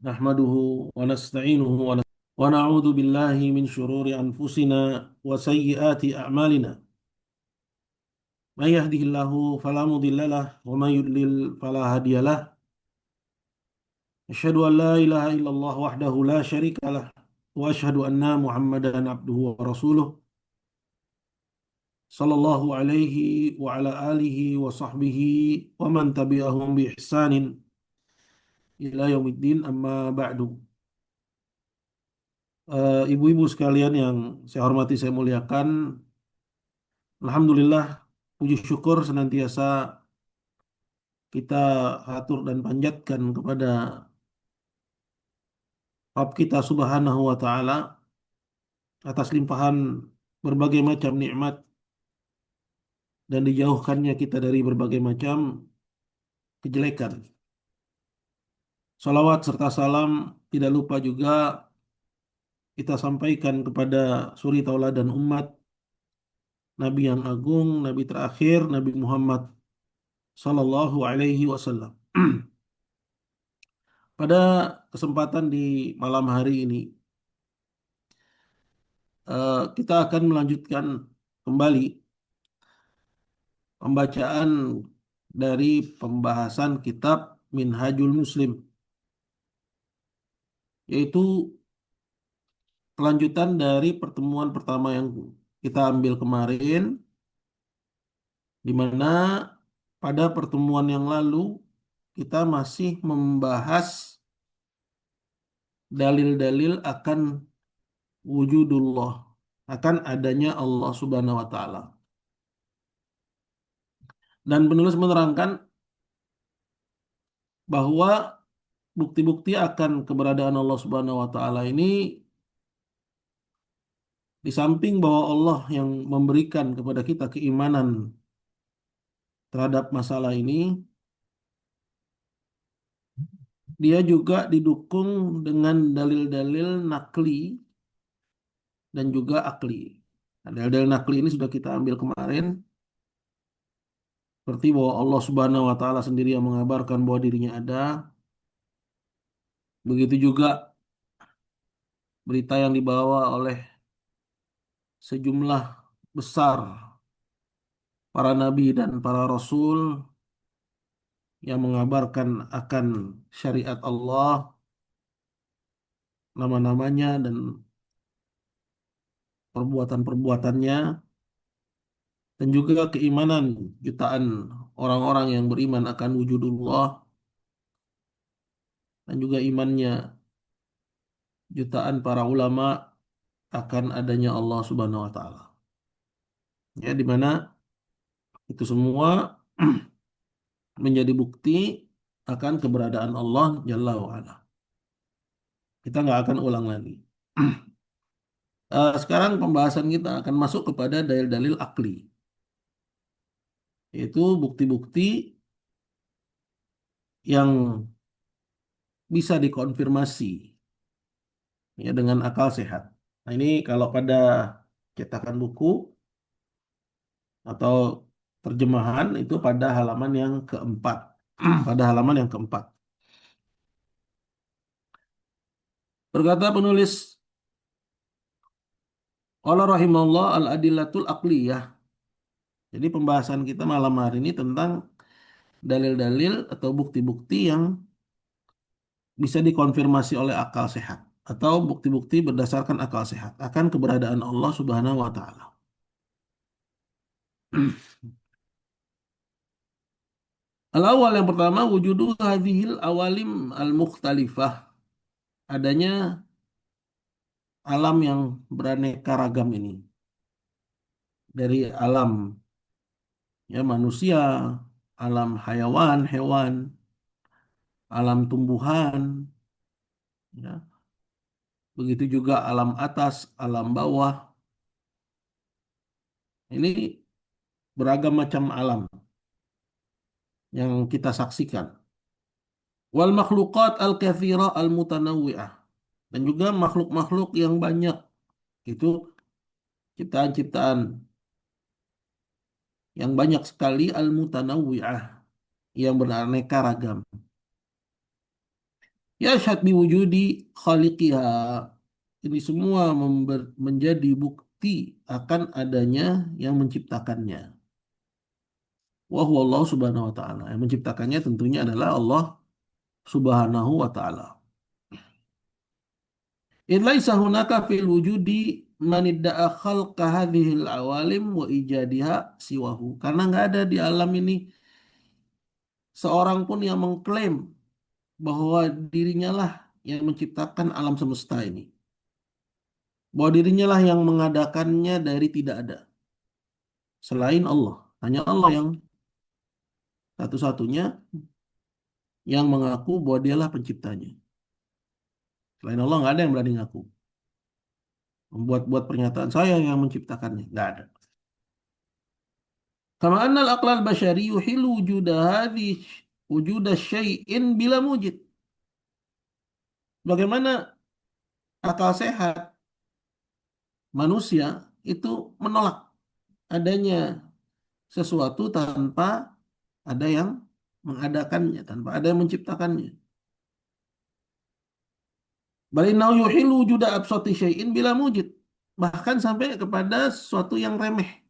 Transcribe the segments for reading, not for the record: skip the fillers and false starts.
نحمده ونستعينه ونعوذ بالله من شرور أنفسنا وسيئات أعمالنا من يهده الله فلا مضل له ومن يضلل فلا هادي له أشهد أن لا إله إلا الله وحده لا شريك له وأشهد أن محمدا عبده ورسوله صلى الله عليه وعلى آله وصحبه ومن تبعهم بإحسان إلى يوم الدين أما بعد. Ibu-ibu sekalian yang saya hormati, saya muliakan, Alhamdulillah, puji syukur senantiasa kita atur dan panjatkan kepada Rabb kita Subhanahu wa Ta'ala atas limpahan berbagai macam nikmat dan dijauhkannya kita dari berbagai macam kejelekan. Salawat serta salam tidak lupa juga kita sampaikan kepada suri tauladan umat, Nabi yang agung, Nabi terakhir, Nabi Muhammad Sallallahu Alaihi Wasallam. Pada kesempatan di malam hari ini, kita akan melanjutkan kembali pembacaan dari pembahasan kitab Minhajul Muslim, yaitu kelanjutan dari pertemuan pertama yang kita ambil kemarin, di mana pada pertemuan yang lalu kita masih membahas dalil-dalil akan wujudullah, akan adanya Allah Subhanahu wa Ta'ala. Dan penulis menerangkan bahwa bukti-bukti akan keberadaan Allah Subhanahu wa Ta'ala ini, di samping bahwa Allah yang memberikan kepada kita keimanan terhadap masalah ini, dia juga didukung dengan dalil-dalil nakli dan juga akli. Nah, dalil-dalil nakli ini sudah kita ambil kemarin, seperti bahwa Allah Subhanahu wa Ta'ala sendiri yang mengabarkan bahwa dirinya ada. Begitu juga berita yang dibawa oleh sejumlah besar para nabi dan para rasul yang mengabarkan akan syariat Allah, nama-namanya dan perbuatan-perbuatannya, dan juga keimanan jutaan orang-orang yang beriman akan wujudullah, dan juga imannya jutaan para ulama akan adanya Allah Subhanahu wa Ta'ala. Ya, di mana itu semua menjadi bukti akan keberadaan Allah Jalla wa'ala. Kita nggak akan ulang lagi. Sekarang pembahasan kita akan masuk kepada dalil-dalil akli, yaitu bukti-bukti yang bisa dikonfirmasi ya dengan akal sehat. Nah, ini kalau pada cetakan buku atau terjemahan itu pada halaman yang keempat. Pada halaman yang keempat. Berkata penulis, qala rahimallah al-adillatul aqliyah. Jadi pembahasan kita malam hari ini tentang dalil-dalil atau bukti-bukti yang bisa dikonfirmasi oleh akal sehat atau bukti-bukti berdasarkan akal sehat akan keberadaan Allah Subhanahu wa Ta'ala. Al-awwal, yang pertama, wujudu hadhil awalim al-mukhtalifah, adanya alam yang beraneka ragam ini, dari alam ya manusia, alam hayawan, hewan, alam tumbuhan, ya. Begitu juga alam atas, alam bawah. Ini beragam macam alam yang kita saksikan. Wal makhluqat al-katsira al-mutanawwi'ah. Dan juga makhluk-makhluk yang banyak. Itu ciptaan-ciptaan yang banyak sekali al-mutanawwi'ah, yang beraneka ragam. Yashhad biwujudi khaliqiha. Ini semua menjadi bukti akan adanya yang menciptakannya. Wa huwa Allah subhanahu wa ta'ala. Yang menciptakannya tentunya adalah Allah subhanahu wa ta'ala. In laisa hunaka fil wujudi man idda'a khalqa hadhil awalim wa ijadiha siwahu. Karena nggak ada di alam ini seorang pun yang mengklaim bahwa dirinya lah yang menciptakan alam semesta ini. Bahwa dirinya lah yang mengadakannya dari tidak ada. Selain Allah. Hanya Allah yang satu-satunya yang mengaku bahwa dialah penciptanya. Selain Allah nggak ada yang berani ngaku. Membuat-buat pernyataan saya yang menciptakannya. Nggak ada. Kama anna al-aqlal basyari yuhilu wujuda hadhi wujuda syai'in bila mujid. Bagaimana akal sehat manusia itu menolak adanya sesuatu tanpa ada yang mengadakannya, tanpa ada yang menciptakannya. Balinau yuhilu wujuda absati syai'in bila mujid. Bahkan sampai kepada sesuatu yang remeh.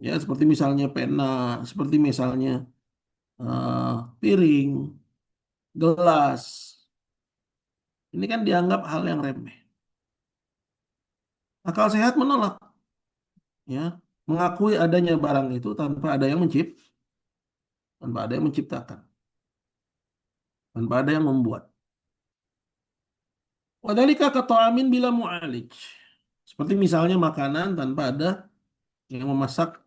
Ya, seperti misalnya pena, seperti misalnya eh, piring, gelas. Ini kan dianggap hal yang remeh. Akal sehat menolak, ya, mengakui adanya barang itu tanpa ada yang tanpa ada yang menciptakan, tanpa ada yang membuat. Wadhalika kata'amin bila mu'alij. Seperti misalnya makanan tanpa ada yang memasak,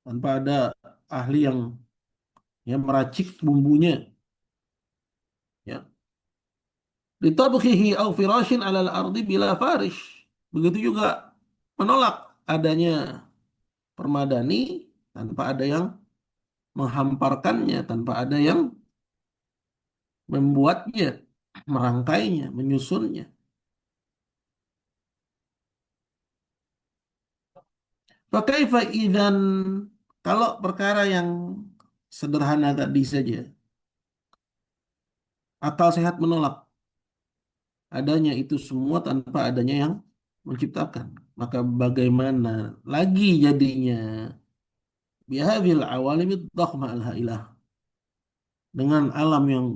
tanpa ada ahli yang meracik bumbunya, ya. Litabkhihi aw firashin 'alal ardi bila farish. Begitu juga menolak adanya permadani tanpa ada yang menghamparkannya, tanpa ada yang membuatnya, merangkainya, menyusunnya. Fakaifa idzan, kalau perkara yang sederhana tadi saja, akal sehat menolak adanya itu semua tanpa adanya yang menciptakan. Maka bagaimana lagi jadinya bihadhil awalimid dhakhma al-hailah, dengan alam yang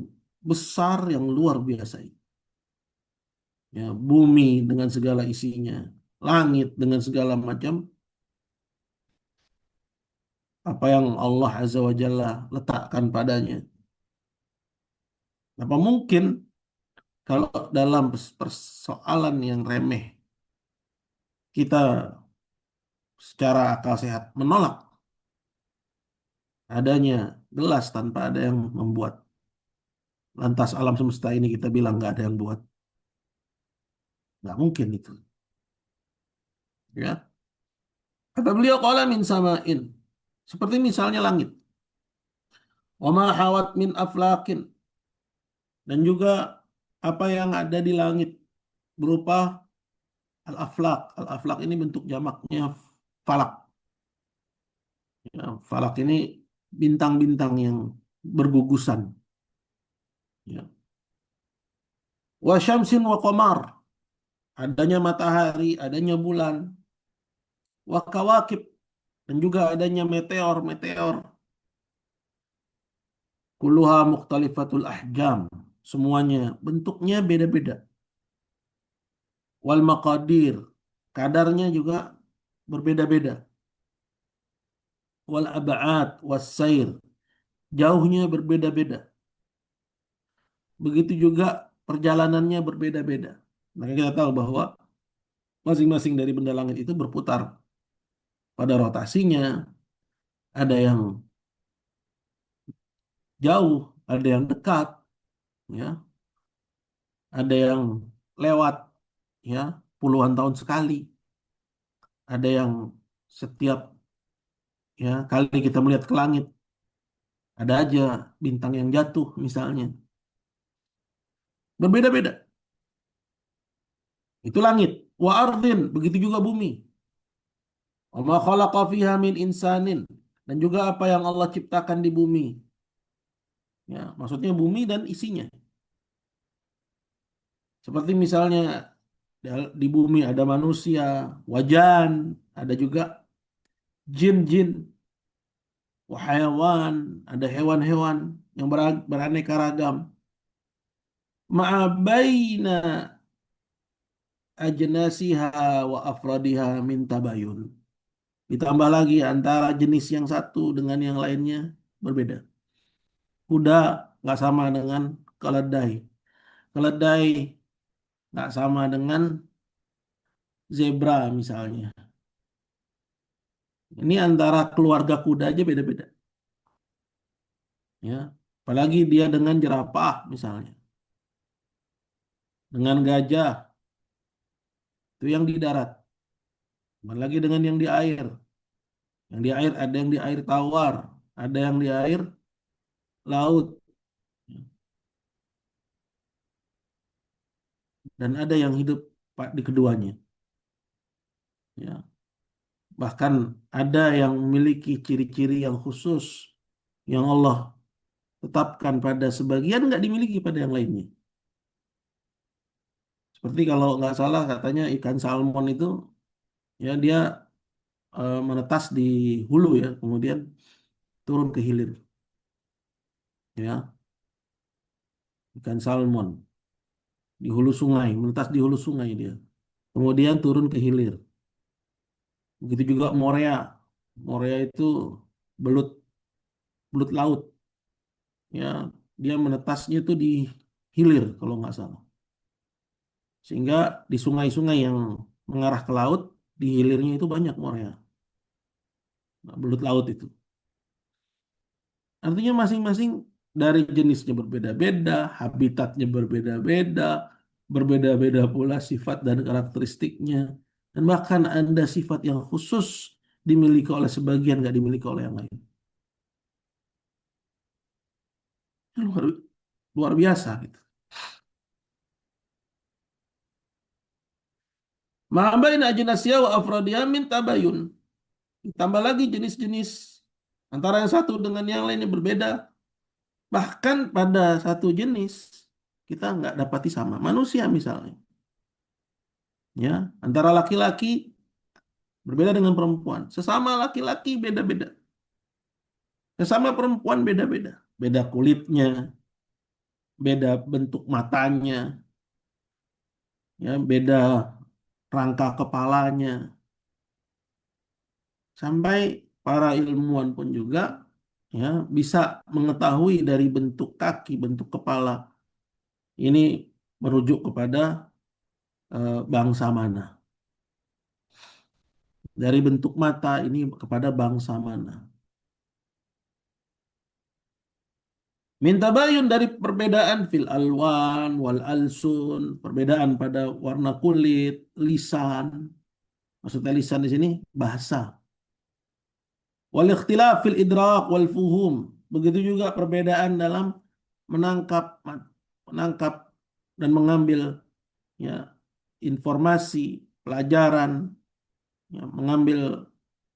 besar yang luar biasa ini. Ya, bumi dengan segala isinya, langit dengan segala macam apa yang Allah Azza wa Jalla letakkan padanya. Apa mungkin kalau dalam persoalan yang remeh kita secara akal sehat menolak adanya gelas tanpa ada yang membuat. Lantas alam semesta ini kita bilang nggak ada yang buat. Nggak mungkin itu. Ya. Kata beliau qala min sama'in. Seperti misalnya langit. Wa ma hawat min aflakin. Dan juga apa yang ada di langit berupa al-aflak. Al-aflak ini bentuk jamaknya falak. Ya, falak ini bintang-bintang yang bergugusan. Ya. Wa syamsin wa qamar. Adanya matahari, adanya bulan. Wa kawakib. Dan juga adanya meteor-meteor. Kulluha mukhtalifatul ahjam. Semuanya bentuknya beda-beda. Wal maqadir. Kadarnya juga berbeda-beda. Wal ab'ad was sair. Jauhnya berbeda-beda. Begitu juga perjalanannya berbeda-beda. Maka kita tahu bahwa masing-masing dari benda langit itu berputar pada rotasinya. Ada yang jauh, ada yang dekat, ya, ada yang lewat, ya, puluhan tahun sekali, ada yang setiap ya kali kita melihat ke langit ada aja bintang yang jatuh misalnya, berbeda-beda. Itu langit. Wa ardin, begitu juga bumi. Wa ma khalaqa fiha min insanin, dan juga apa yang Allah ciptakan di bumi. Ya, maksudnya bumi dan isinya. Seperti misalnya di bumi ada manusia, wajan, ada juga jin-jin, hewan, ada hewan-hewan yang beraneka ragam. Ma'abaina ajnasiha wa afradiha min tabayun. Ditambah lagi antara jenis yang satu dengan yang lainnya berbeda. Kuda nggak sama dengan keledai. Keledai nggak sama dengan zebra misalnya. Ini antara keluarga kuda aja beda-beda. Ya, apalagi dia dengan jerapah misalnya, dengan gajah itu yang di darat, apalagi dengan yang di air. Yang di air ada yang di air tawar, ada yang di air laut, dan ada yang hidup di keduanya. Ya, bahkan ada yang memiliki ciri-ciri yang khusus yang Allah tetapkan pada sebagian nggak dimiliki pada yang lainnya. Seperti kalau nggak salah katanya ikan salmon itu ya dia menetas di hulu ya, kemudian turun ke hilir. Ya, ikan salmon di hulu sungai, menetas di hulu sungai dia. Kemudian turun ke hilir. Begitu juga Morea. Morea itu belut belut laut. Ya, dia menetasnya itu di hilir kalau nggak salah. Sehingga di sungai-sungai yang mengarah ke laut, di hilirnya itu banyak Morea. Nah, belut laut itu. Artinya masing-masing dari jenisnya berbeda-beda, habitatnya berbeda-beda, berbeda-beda pula sifat dan karakteristiknya. Dan bahkan ada sifat yang khusus dimiliki oleh sebagian, nggak dimiliki oleh yang lain. Luar, luar biasa gitu. Ma'abain ajnasiyah wa afradiha min tabayun. Tambah lagi jenis-jenis antara yang satu dengan yang lainnya berbeda. Bahkan pada satu jenis kita nggak dapati sama. Manusia misalnya. Ya, antara laki-laki berbeda dengan perempuan. Sesama laki-laki beda-beda. Sesama perempuan beda-beda. Beda kulitnya, beda bentuk matanya, ya, beda rangka kepalanya. Sampai para ilmuwan pun juga ya bisa mengetahui dari bentuk kaki, bentuk kepala. Ini merujuk kepada bangsa mana. Dari bentuk mata ini kepada bangsa mana. Minta bayun dari perbedaan fil alwan wal alsun, perbedaan pada warna kulit, lisan. Maksudnya lisan di sini bahasa. Wal ikhtilaf fil idrak wal fuhum. Begitu juga perbedaan dalam menangkap menangkap dan mengambil ya informasi, pelajaran, ya, mengambil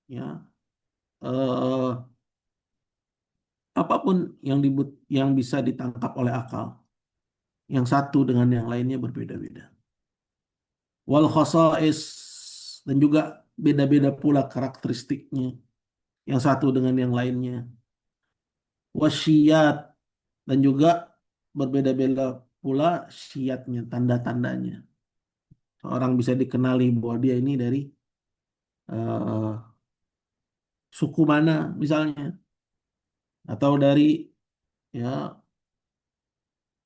ya eh, apapun yang bisa ditangkap oleh akal. Yang satu dengan yang lainnya berbeda-beda. Wal khasais dan juga beda-beda pula karakteristiknya yang satu dengan yang lainnya. Wasyiat dan juga berbeda-beda pula syiatnya, tanda-tandanya. Orang bisa dikenali bahwa dia ini dari eh, suku mana misalnya, atau dari ya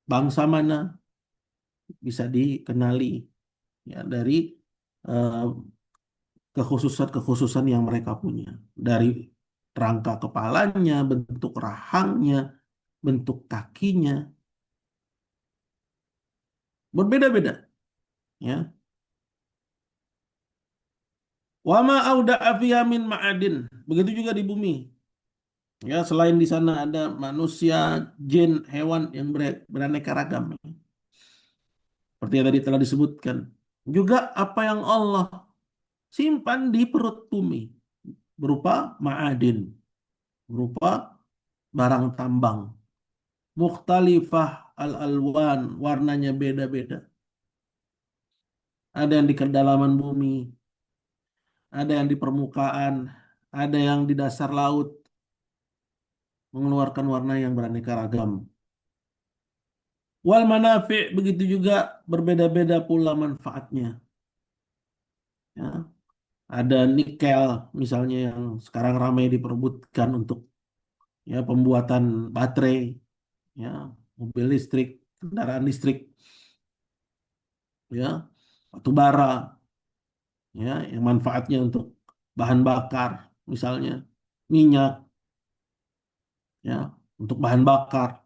bangsa mana bisa dikenali ya dari eh, kekhususan-kekhususan yang mereka punya. Dari rangka kepalanya, bentuk rahangnya, bentuk kakinya, berbeda-beda. Ya. Wama auda'a fiha min ma'adin. Begitu juga di bumi. Ya, selain di sana ada manusia, jin, hewan yang beraneka ragam. Seperti yang tadi telah disebutkan. Juga apa yang Allah simpan di perut bumi. Berupa ma'adin. Berupa barang tambang. Mukhtalifah al-alwan. Warnanya beda-beda. ada yang di kedalaman bumi, ada yang di permukaan, ada yang di dasar laut, mengeluarkan warna yang beraneka ragam. Wal manafi' begitu juga berbeda-beda pula manfaatnya. Ya, ada nikel misalnya yang sekarang ramai diperebutkan untuk ya pembuatan baterai, ya mobil listrik, kendaraan listrik, ya batu bara, ya yang manfaatnya untuk bahan bakar, misalnya minyak, ya untuk bahan bakar,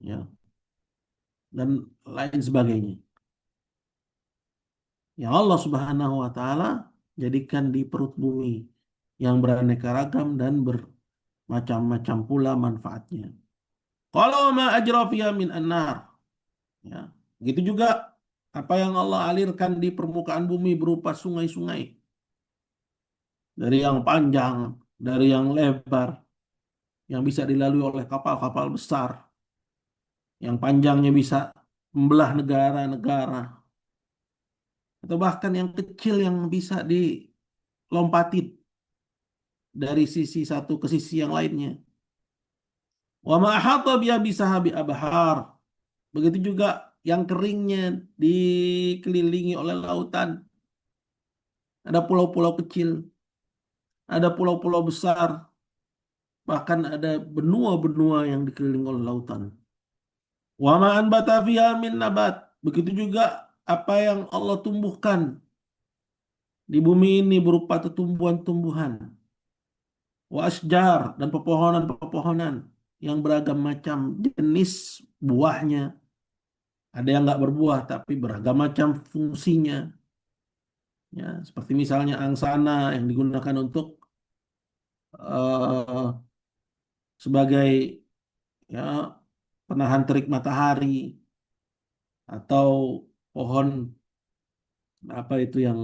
ya dan lain sebagainya. Yang Allah Subhanahu wa taala jadikan di perut bumi yang beraneka ragam dan bermacam-macam pula manfaatnya. Kalau ma ajra fiha min annar, ya. Begitu juga apa yang Allah alirkan di permukaan bumi berupa sungai-sungai, dari yang panjang, dari yang lebar, yang bisa dilalui oleh kapal-kapal besar, yang panjangnya bisa membelah negara-negara, atau bahkan yang kecil yang bisa dilompatin dari sisi satu ke sisi yang lainnya. Wa ma ahata biha bisahabi abhar. Begitu juga yang keringnya dikelilingi oleh lautan. Ada pulau-pulau kecil, ada pulau-pulau besar, bahkan ada benua-benua yang dikelilingi oleh lautan. Wa ma anbata fiha min nabat. Begitu juga apa yang Allah tumbuhkan di bumi ini berupa tumbuhan-tumbuhan, wa asjar dan pepohonan-pepohonan yang beragam macam jenis buahnya. Ada yang nggak berbuah tapi beragam macam fungsinya. Ya, seperti misalnya angsana yang digunakan untuk eh, sebagai ya penahan terik matahari, atau pohon apa itu yang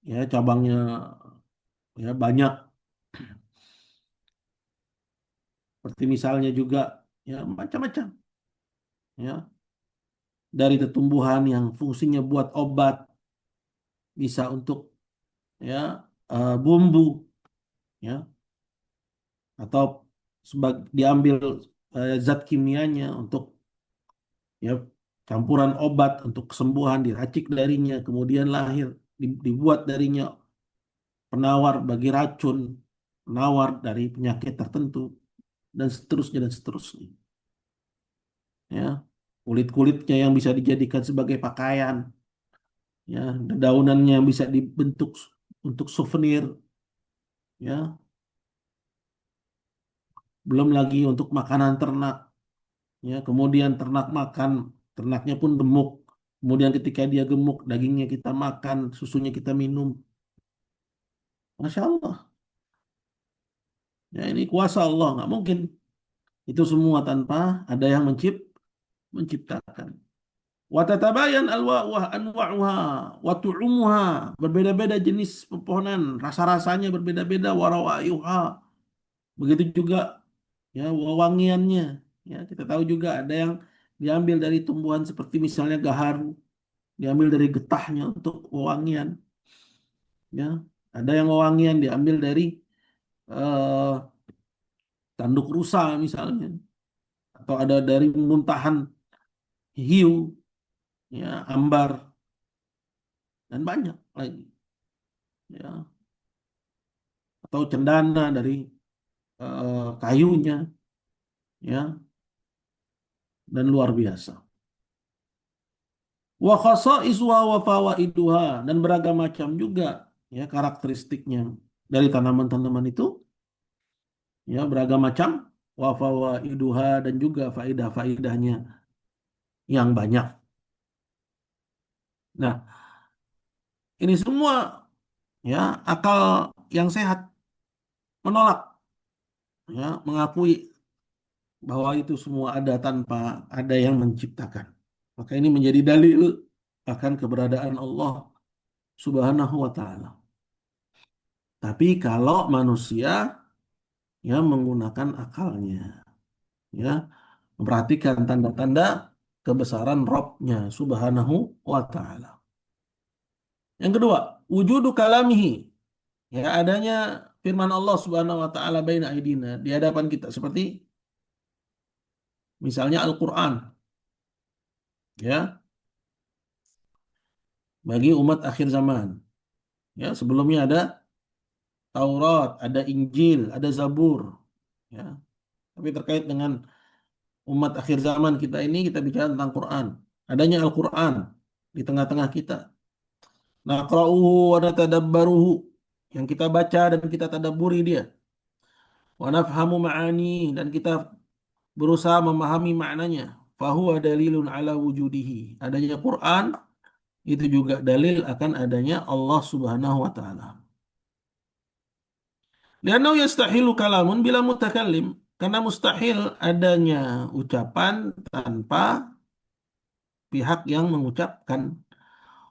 ya cabangnya ya banyak, seperti misalnya juga ya macam-macam, ya dari tumbuhan yang fungsinya buat obat, bisa untuk ya bumbu, ya atau diambil zat kimianya untuk ya campuran obat untuk kesembuhan, diracik darinya, kemudian lahir dibuat darinya penawar bagi racun, penawar dari penyakit tertentu, dan seterusnya dan seterusnya. Ya, kulit-kulitnya yang bisa dijadikan sebagai pakaian, ya, daunannya yang bisa dibentuk untuk souvenir, ya, belum lagi untuk makanan ternak, ya, kemudian ternak makan, ternaknya pun gemuk, kemudian ketika dia gemuk, dagingnya kita makan, susunya kita minum. Masya Allah, ya ini kuasa Allah, nggak mungkin itu semua tanpa ada yang menciptakan. Wa tatabayan alwa'uha anwa'uha wa tu'umuha, berbeda-beda jenis pepohonan, rasa-rasanya berbeda-beda, warawaiha, begitu juga ya wewangiannya. Ya, kita tahu juga ada yang diambil dari tumbuhan seperti misalnya gaharu, diambil dari getahnya untuk wewangian, ya. Ada yang wewangian diambil dari eh, tanduk rusa misalnya, atau ada dari muntahan hiu, ya ambar, dan banyak lagi, ya, atau cendana dari kayunya, ya, dan luar biasa. Wa khasa'isuha wa fawaiduha, dan beragam macam juga ya karakteristiknya dari tanaman-tanaman itu, ya beragam macam, wa fawaiduha, dan juga faidah-faidahnya yang banyak. Nah, ini semua ya akal yang sehat menolak, ya mengakui bahwa itu semua ada tanpa ada yang menciptakan. Maka ini menjadi dalil akan keberadaan Allah Subhanahu wa taala. Tapi kalau manusia ya menggunakan akalnya, ya memperhatikan tanda-tanda kebesaran Rabb-nya Subhanahu wa ta'ala. Yang kedua, wujudu kalamihi. Ya, adanya firman Allah Subhanahu wa taala baina aidina di hadapan kita seperti misalnya Al-Qur'an, ya, bagi umat akhir zaman. Ya, sebelumnya ada Taurat, ada Injil, ada Zabur, ya. Tapi terkait dengan umat akhir zaman kita ini kita bicara tentang Quran. Adanya Al-Qur'an di tengah-tengah kita. Naqra'uhu wa natadabbaruhu, yang kita baca dan kita tadabburi dia. Wa nafhamu ma'ani, dan kita berusaha memahami maknanya. Fahuwa dalilun ala wujudihi. Adanya Quran itu juga dalil akan adanya Allah Subhanahu wa taala. Liannahu yastahilu kalamun bila mutakallim. Karena mustahil adanya ucapan tanpa pihak yang mengucapkan.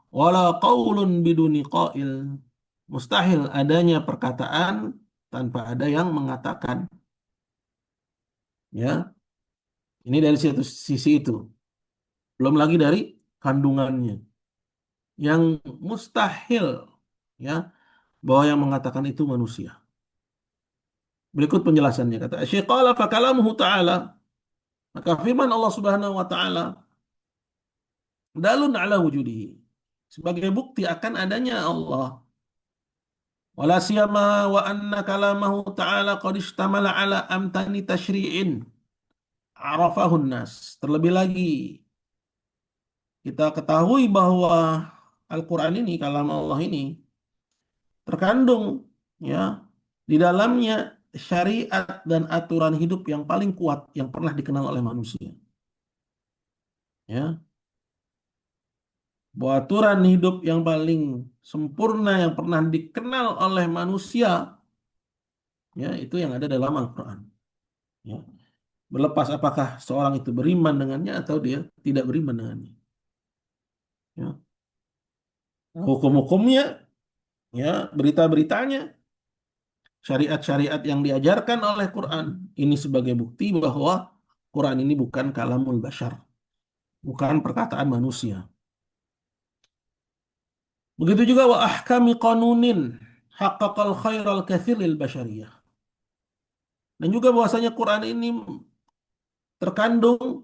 Wala qaulun biduni qail. Mustahil adanya perkataan tanpa ada yang mengatakan. Ya, ini dari satu sisi itu. Belum lagi dari kandungannya yang mustahil, ya, bahwa yang mengatakan itu manusia. Berikut penjelasannya, kata Syekh, qala fa kalamuhu ta'ala, maka firman Allah Subhanahu wa taala dalun ala wujudihi, sebagai bukti akan adanya Allah. Wala siyama wa anna kalamahu ta'ala qad ishtamala ala amtani tashri'in arafahun nas. Terlebih lagi kita ketahui bahwa Al-Quran ini, kalam Allah ini, terkandung, ya, di dalamnya syariat dan aturan hidup yang paling kuat yang pernah dikenal oleh manusia. Ya, bahwa aturan hidup yang paling sempurna yang pernah dikenal oleh manusia, ya, itu yang ada dalam Al-Quran. Ya. Berlepas apakah seorang itu beriman dengannya atau dia tidak beriman dengannya. Ya. Hukum-hukumnya, ya, berita-beritanya, syariat-syariat yang diajarkan oleh Quran ini sebagai bukti bahwa Quran ini bukan kalamul bashar, bukan perkataan manusia. Begitu juga wa ahkami qanunin haqqaqal khairal katsir lil basyariyah. Dan juga bahwasanya Quran ini terkandung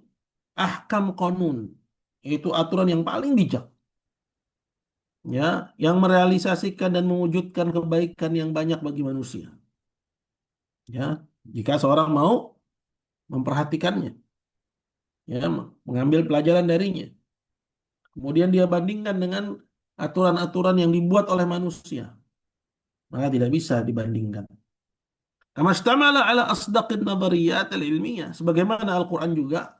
ahkam qanun, yaitu aturan yang paling bijak, ya, yang merealisasikan dan mewujudkan kebaikan yang banyak bagi manusia. Ya, jika seorang mau memperhatikannya, ya, mengambil pelajaran darinya. Kemudian dia bandingkan dengan aturan-aturan yang dibuat oleh manusia, maka tidak bisa dibandingkan. Kama istamala ala asdaqin nadhariyat al-ilmiyah. Sebagaimana Al-Quran juga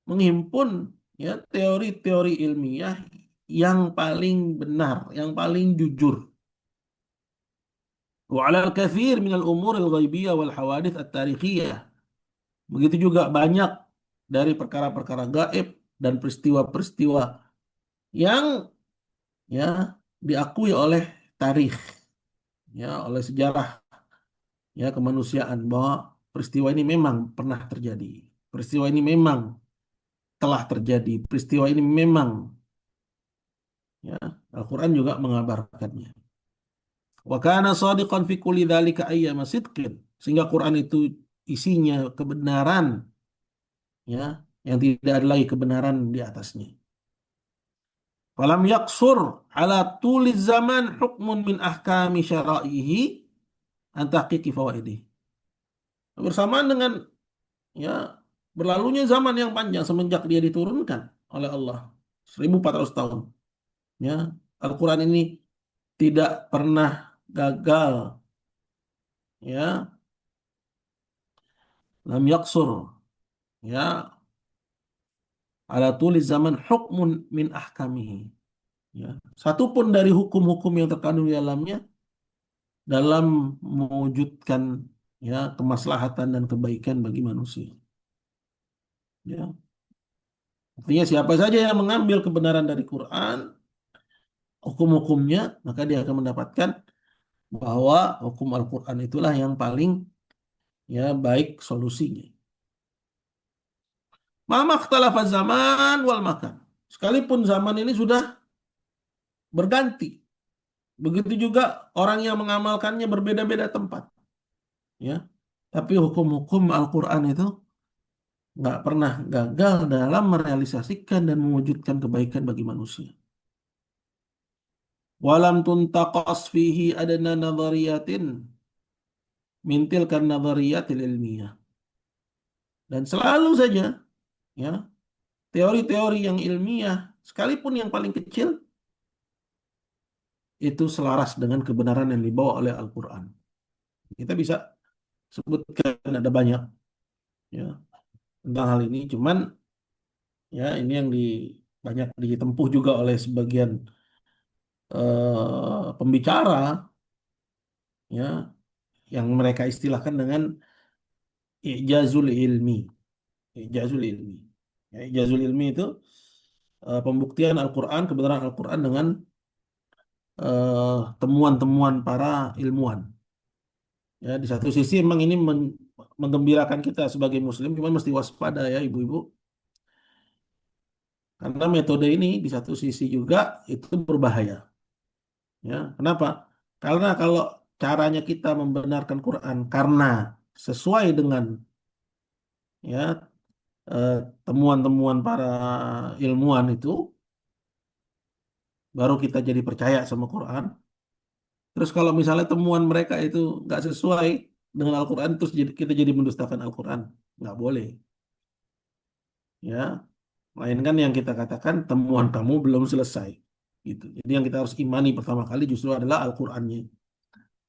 menghimpun, ya, teori-teori ilmiah yang paling benar, yang paling jujur. Wa ala al-kathir min al-umur al-ghaibiyah wal hawadith at-tarikhiyah. Begitu juga banyak dari perkara-perkara gaib dan peristiwa-peristiwa yang, ya, diakui oleh tarikh, ya, oleh sejarah, ya, kemanusiaan, bahwa peristiwa ini memang pernah terjadi. Peristiwa ini memang telah terjadi. Peristiwa ini memang, ya, Al-Quran juga mengabarkannya. Wa kana shadiqan fi kulli dzalika ayyama sidqin. Sehingga Quran itu isinya kebenaran, ya, yang tidak ada lagi kebenaran di atasnya. Falam yaksur ala tuliz zaman hukmun min ahkami syara'ihi an tahqiqi fawaidih. Bersamaan dengan, ya, berlalunya zaman yang panjang semenjak dia diturunkan oleh Allah 1400 tahun, ya, Al-Quran ini tidak pernah gagal, ya, lam yaksur, ya, ala tulis zaman hukmun min ahkamihi, ya, satu pun dari hukum-hukum yang terkandung di dalamnya dalam mewujudkan, ya, kemaslahatan dan kebaikan bagi manusia. Ya, artinya siapa saja yang mengambil kebenaran dari Quran, hukum-hukumnya, maka dia akan mendapatkan bahwa hukum Al-Quran itulah yang paling, ya, baik solusinya. Mama ikhtalafa zaman wal makan. Sekalipun zaman ini sudah berganti. Begitu juga orang yang mengamalkannya berbeda-beda tempat. Ya. Tapi hukum-hukum Al-Quran itu nggak pernah gagal dalam merealisasikan dan mewujudkan kebaikan bagi manusia. Walam tuntaqas fihi adna nadhariyatin mintil kan nadhariyatil ilmiah. Dan selalu saja ya teori-teori yang ilmiah sekalipun yang paling kecil itu selaras dengan kebenaran yang dibawa oleh Al-Quran. Kita bisa sebutkan ada banyak ya tentang hal ini. Cuman ya ini yang banyak ditempuh juga oleh sebagian pembicara ya yang mereka istilahkan dengan ijazul ilmi. Ijazul ilmi. Ya, ijazul ilmi itu pembuktian Al-Quran, kebenaran Al-Quran dengan temuan-temuan para ilmuwan. Ya, di satu sisi memang ini menggembirakan kita sebagai muslim, cuman mesti waspada ya ibu-ibu. Karena metode ini di satu sisi juga itu berbahaya. Ya, kenapa? Karena kalau caranya kita membenarkan Quran karena sesuai dengan ya eh, temuan-temuan para ilmuwan itu, baru kita jadi percaya sama Quran. Terus kalau misalnya temuan mereka itu nggak sesuai dengan Al-Quran, terus kita jadi mendustakan Al-Quran, nggak boleh. Ya, melainkan yang kita katakan temuan kamu belum selesai. Gitu. Jadi yang kita harus imani pertama kali justru adalah Al-Qurannya.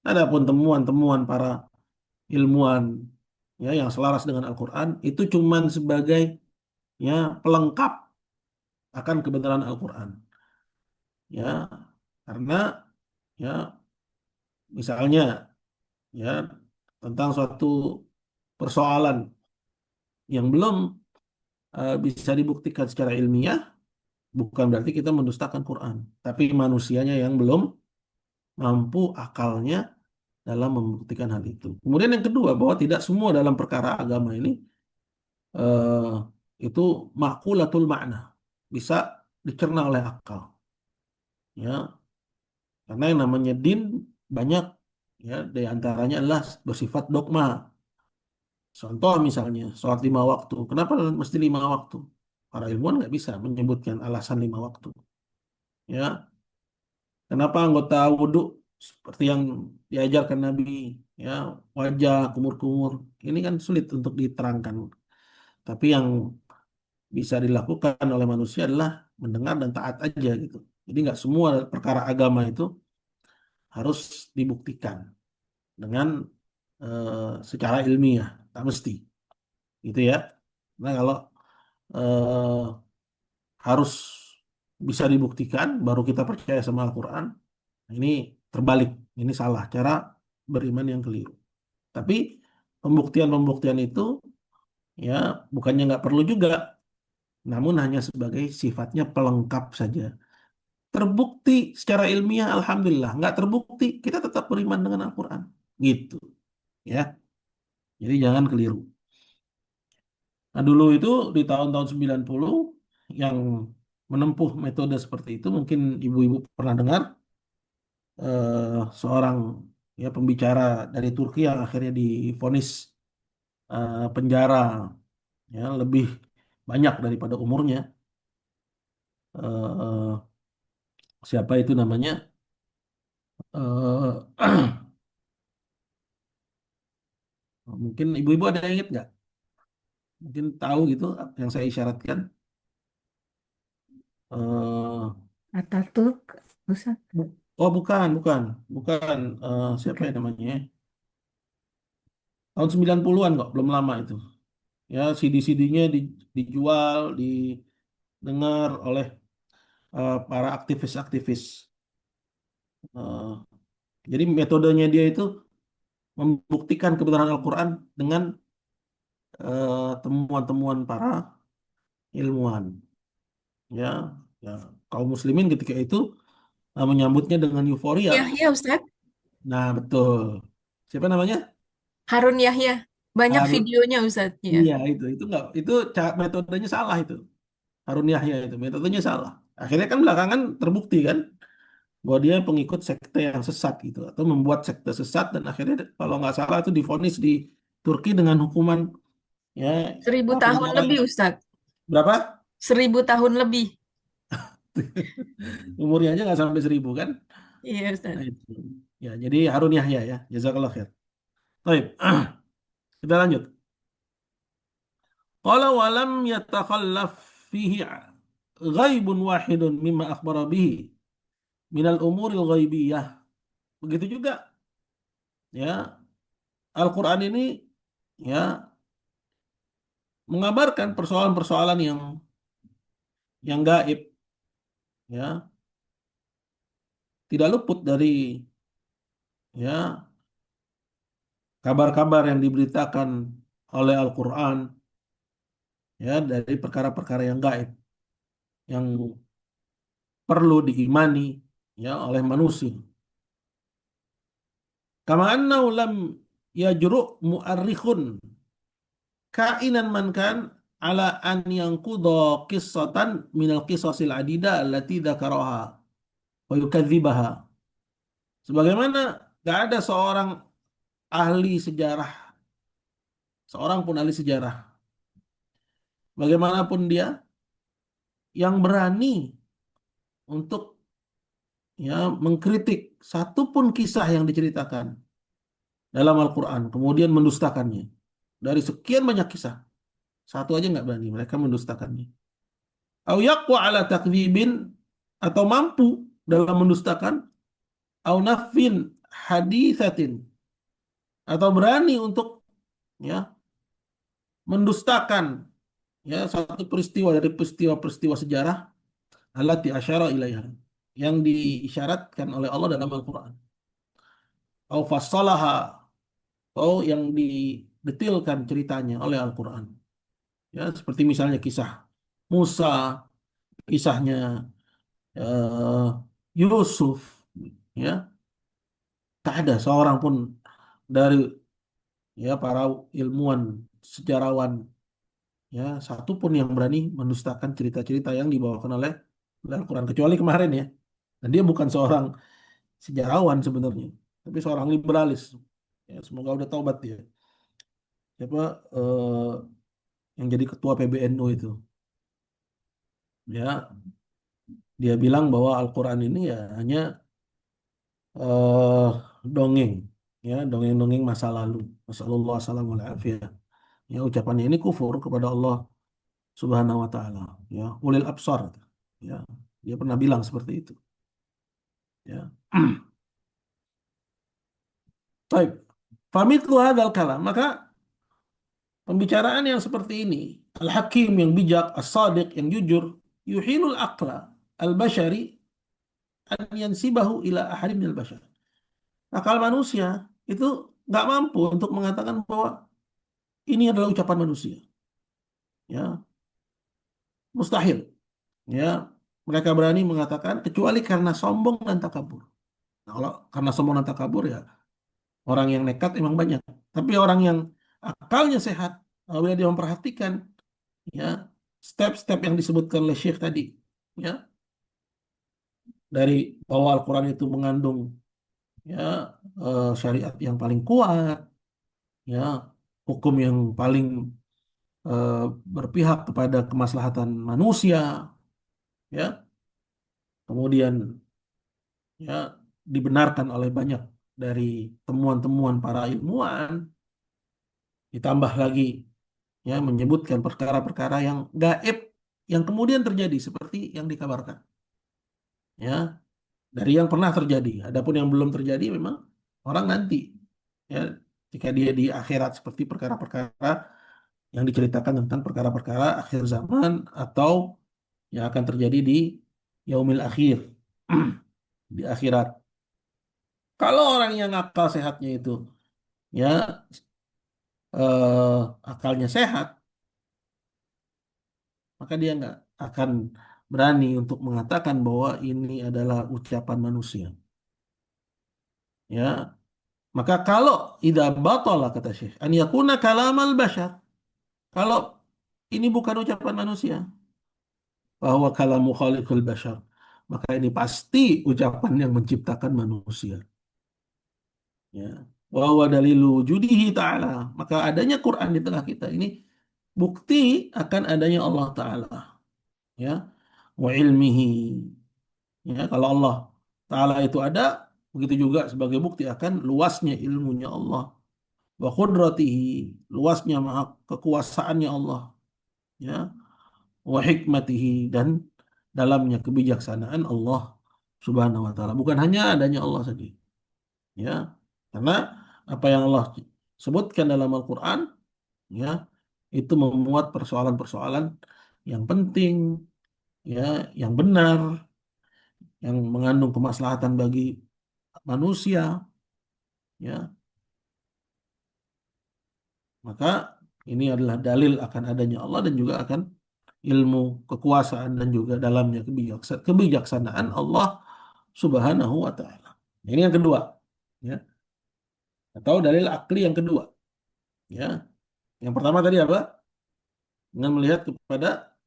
Adapun temuan-temuan para ilmuwan ya yang selaras dengan Al-Quran itu cuman sebagai ya pelengkap akan kebenaran Al-Quran. Ya, karena ya misalnya ya tentang suatu persoalan yang belum bisa dibuktikan secara ilmiah, bukan berarti kita mendustakan Quran, tapi manusianya yang belum mampu akalnya dalam membuktikan hal itu. Kemudian yang kedua, bahwa tidak semua dalam perkara agama ini eh, itu makulatul makna, bisa dicerna oleh akal. Ya, karena yang namanya din banyak ya, di antaranya adalah bersifat dogma. Contoh misalnya, sholat 5 waktu. Kenapa mesti 5 waktu? Para ilmuwan nggak bisa menyebutkan alasan 5 waktu. Ya, kenapa anggota wudhu seperti yang diajarkan Nabi, ya wajah kumur-kumur, ini kan sulit untuk diterangkan. Tapi yang bisa dilakukan oleh manusia adalah mendengar dan taat aja gitu. Jadi nggak semua perkara agama itu harus dibuktikan dengan secara ilmiah, tak mesti, gitu ya. Nah kalau eh, harus bisa dibuktikan, baru kita percaya sama Al-Quran. Ini terbalik, ini salah cara beriman yang keliru. Tapi pembuktian-pembuktian itu ya bukannya nggak perlu juga, namun hanya sebagai sifatnya pelengkap saja. Terbukti secara ilmiah, alhamdulillah. Nggak terbukti, kita tetap beriman dengan Al-Quran. Gitu, ya. Jadi jangan keliru. Nah, dulu itu di tahun-tahun 90 yang menempuh metode seperti itu, mungkin ibu-ibu pernah dengar seorang ya pembicara dari Turki yang akhirnya divonis penjara ya lebih banyak daripada umurnya. Eh, siapa itu namanya? Mungkin ibu-ibu ada yang ingat nggak? Mungkin tahu gitu yang saya isyaratkan. Eh, Ataturk, Ustaz, oh bukan, bukan, bukan. Siapa bukan. ya namanya? Tahun 90-an kok, belum lama itu. Ya, CD-CD-nya dijual, didengar oleh para aktivis-aktivis. Eh, jadi metodenya dia itu membuktikan kebenaran Al-Quran dengan temuan-temuan para ilmuwan. Ya, ya, kaum muslimin ketika itu menyambutnya dengan euforia. Yahya, Ustaz. Nah, betul. Siapa namanya? Harun Yahya. Banyak Harus videonya Ustadz ya. iya itu nggak itu metodenya salah itu. Harun Yahya itu metodenya salah. Akhirnya kan belakangan terbukti kan bahwa dia pengikut sekte yang sesat gitu atau membuat sekte sesat dan akhirnya kalau nggak salah itu divonis di Turki dengan hukuman ya 1000 tahun penjara lebih Ustadz. berapa? 1000 tahun lebih. Umurnya aja nggak sampai 1000 kan? Iya Nah, Ustadz. itu. Ya, jadi Harun Yahya ya, jazakallah khair. Baik, kita lanjut. Qala walam yatakhallaf fihi ghaibun wahidun mimma akhbara bihi minal umuril ghaibiyah. Begitu juga ya Al-Qur'an ini ya mengabarkan persoalan-persoalan yang gaib ya, tidak luput dari ya kabar-kabar yang diberitakan oleh Al-Qur'an ya dari perkara-perkara yang gaib yang perlu diimani ya oleh manusia. Kama annahu lam yajru mu'arrikhun kainan man kan ala an yanqudha qissatan minal qisasil adida allati dzakaraha wa yukadzibaha. Sebagaimana gak ada seorang ahli sejarah, seorang pun ahli sejarah, bagaimanapun dia yang berani untuk ya mengkritik satupun kisah yang diceritakan dalam Al-Quran, kemudian mendustakannya. Dari sekian banyak kisah, satu aja nggak berani, mereka mendustakannya. Au yaqwa ala takdzibin atau mampu dalam mendustakan, au nafin hadithatin atau berani untuk ya mendustakan ya satu peristiwa dari peristiwa-peristiwa sejarah allati asyara ilaiha yang diisyaratkan oleh Allah dalam Al-Quran. Au fassalaha atau yang didetilkan ceritanya oleh Al-Quran. Ya, seperti misalnya kisah Musa, kisahnya eh, Yusuf, ya, tak ada seorang pun dari ya para ilmuwan, sejarawan, ya, satu pun yang berani mendustakan cerita-cerita yang dibawakan oleh Al-Quran kecuali kemarin ya. Dan dia bukan seorang sejarawan sebenarnya, tapi seorang liberalis. Ya, semoga udah taubat dia. Siapa yang jadi ketua PBNU itu? Ya, dia bilang bahwa Al-Quran ini ya hanya eh dongeng, ya dongeng-dongeng masa lalu. Wassalamualaikum warahmatullahi wabarakatuh. Ya ucapannya ini kufur kepada Allah Subhanahu wa taala. Ya ulil absar. Ya dia pernah bilang seperti itu. Ya. Baik. Famitlu hadzal kalam. Maka pembicaraan yang seperti ini, al-hakim yang bijak, as-sadiq yang jujur, yuhilul aqla al-bashari an yansibahu ila ahadin minal bashar. Akal manusia itu nggak mampu untuk mengatakan bahwa ini adalah ucapan manusia. Ya, mustahil. Ya, mereka berani mengatakan kecuali karena sombong dan takabur. Nah, kalau karena sombong dan takabur ya orang yang nekat emang banyak. Tapi orang yang akalnya sehat, apabila dia memperhatikan ya step-step yang disebutkan oleh Syekh tadi, ya dari bahwa Al-Quran itu mengandung ya syariat yang paling kuat, ya hukum yang paling eh, berpihak kepada kemaslahatan manusia, ya kemudian ya dibenarkan oleh banyak dari temuan-temuan para ilmuwan, ditambah lagi ya menyebutkan perkara-perkara yang gaib yang kemudian terjadi seperti yang dikabarkan, ya dari yang pernah terjadi. Adapun yang belum terjadi memang orang nanti ya jika dia di akhirat seperti perkara-perkara yang diceritakan tentang perkara-perkara akhir zaman atau yang akan terjadi di yaumil akhir di akhirat. Kalau orang yang akal sehatnya itu ya akalnya sehat, maka dia nggak akan berani untuk mengatakan bahwa ini adalah ucapan manusia. Ya, Maka kalau idza batala kata Syekh an yakuna kalamal bashar, kalau ini bukan ucapan manusia, bahwa kalamu khaliqul bashar, maka ini pasti ucapan yang menciptakan manusia. Ya. Wa huwa dalilu wujudihi ta'ala. Maka adanya Quran di tengah kita ini bukti akan adanya Allah Ta'ala. Ya. Wa ilmihi. Ya, kalau Allah Ta'ala itu ada, begitu juga sebagai bukti akan luasnya ilmunya Allah. Wa qudratihi, luasnya maha kekuasaannya Allah. Ya. Wa hikmatihi, dan dalamnya kebijaksanaan Allah Subhanahu wa taala. Bukan hanya adanya Allah saja. Ya. Karena apa yang Allah sebutkan dalam Al-Qur'an, ya, itu memuat persoalan-persoalan yang penting, ya, yang benar, yang mengandung kemaslahatan bagi manusia, ya. Maka ini adalah dalil akan adanya Allah dan juga akan ilmu, kekuasaan dan juga dalamnya kebijaksanaan Allah Subhanahu wa taala. Ini yang kedua, ya. Atau dalil akli yang kedua, ya. Yang pertama tadi apa? Dengan melihat kepada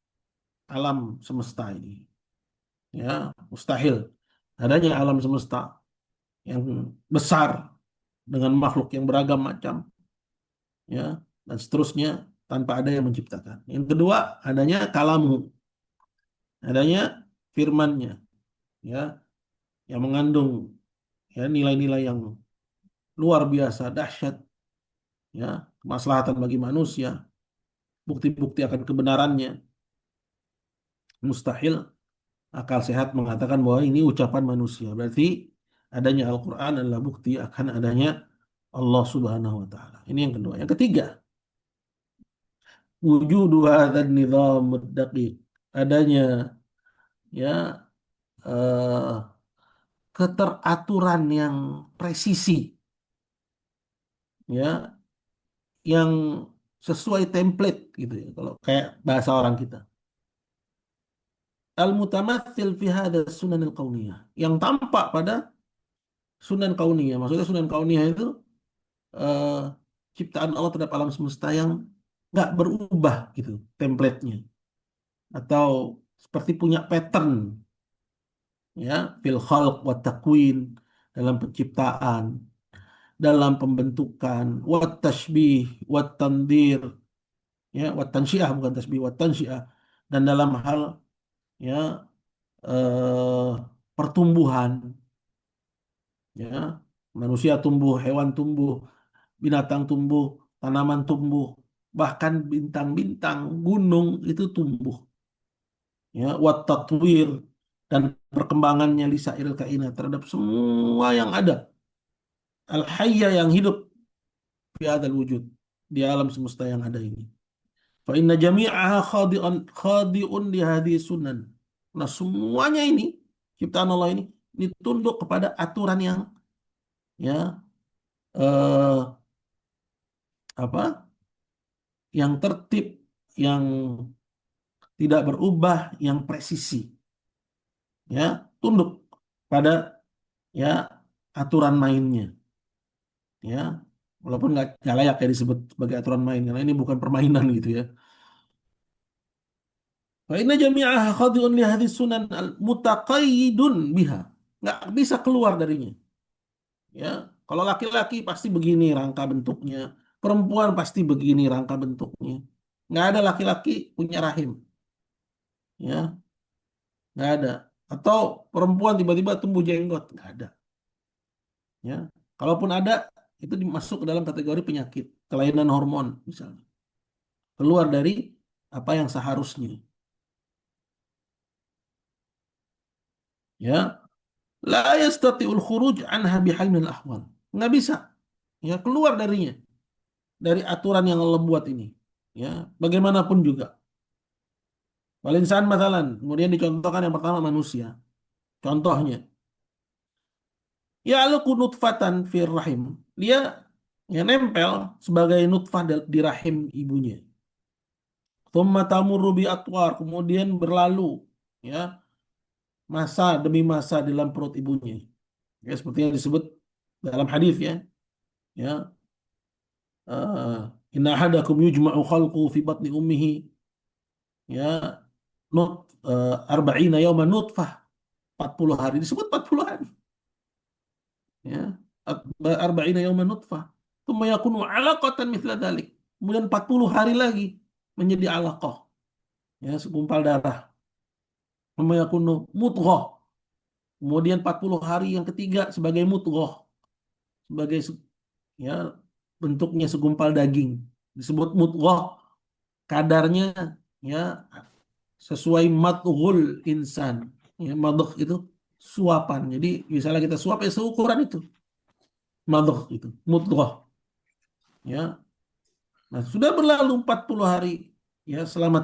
alam semesta ini, ya, mustahil adanya alam semesta yang besar dengan makhluk yang beragam macam, ya, dan seterusnya tanpa ada yang menciptakan. Yang kedua, adanya kalamu, adanya firman-Nya, ya, yang mengandung, ya, nilai-nilai yang luar biasa dahsyat, ya, kemaslahatan bagi manusia, bukti-bukti akan kebenarannya. Mustahil akal sehat mengatakan bahwa ini ucapan manusia. Berarti adanya Al-Quran adalah bukti akan adanya Allah Subhanahu wa taala. Ini yang kedua. Yang ketiga, wujudu hadzal nizam daqiq. Adanya, ya, eh, keteraturan yang presisi, ya, yang sesuai template gitu ya. Kalau kayak bahasa orang kita. Al-mutamatsil fi hadzal sunanil kauniyah. Yang tampak pada sunan kauniyah. Maksudnya sunan kauniyah itu eh, ciptaan Allah terhadap alam semesta yang nggak berubah gitu template-nya, atau seperti punya pattern, ya, fil khalq wa takwin, dalam penciptaan, dalam pembentukan, wa tashbih wa tandir, ya, wa tansyiah, bukan tasbih, wa tansyiah, dan dalam hal, ya, eh, pertumbuhan, ya, manusia tumbuh, hewan tumbuh, binatang tumbuh, tanaman tumbuh, bahkan bintang-bintang, gunung itu tumbuh. Ya, wat tatwir, dan perkembangannya lisairil kainat terhadap semua yang ada. Al hayya, yang hidup, fi hadzal wujud, di alam semesta yang ada ini. Fa inna jami'aha khadi'un li hadhihi sunan. Nah, semuanya ini ciptaan Allah ini tunduk kepada aturan yang, ya, eh, apa? Yang tertib, yang tidak berubah, yang presisi, ya, tunduk pada, ya, aturan mainnya, ya, walaupun nggak layak ya disebut sebagai aturan main karena ini bukan permainan gitu ya. Fa inna jami'aha khadi'un li hadhihi sunan al mutaqayyidun biha, nggak bisa keluar darinya, ya. Kalau laki-laki pasti begini rangka bentuknya, perempuan pasti begini rangka bentuknya. Nggak ada laki-laki punya rahim, ya, nggak ada. Atau perempuan tiba-tiba tumbuh jenggot, nggak ada, ya. Kalaupun ada, itu dimasuk ke dalam kategori penyakit, kelainan hormon misalnya, keluar dari apa yang seharusnya, ya. La yastati'ul khuruj anha bihal minal ahwal, nggak bisa, ya, keluar darinya, dari aturan yang Allah buat ini, ya, bagaimanapun juga. Wal insan masalan, kemudian dicontohkan yang pertama manusia, contohnya, ya, aluku nutfatan fir rahim, dia, ya, nempel sebagai nutfah di rahim ibunya. Thumma tamurru bi atwar, kemudian berlalu, ya, masa demi masa dalam perut ibunya. Ya, seperti yang disebut dalam hadis, ya. Ya, inna ahadakum yujma'u khalqu fi batni ummihi, ya, nut arba'ina yawman nutfah, 40 hari, disebut 40 hari, ya, arba'ina yawman nutfah, tsumma yakunu 'alaqatan mithla dzalik, kemudian 40 hari lagi menjadi alaqah, ya, segumpal darah, tsumma yakunu mudghah, kemudian 40 hari yang ketiga sebagai mudghah, sebagai ya, bentuknya segumpal daging, disebut mudghah, kadarnya, ya, sesuai madghul insan. Ya, madgh itu suapan. Jadi misalnya kita suap ya seukuran itu. Madgh itu, mudghah. Ya. Nah, sudah berlalu 40 hari, ya, selama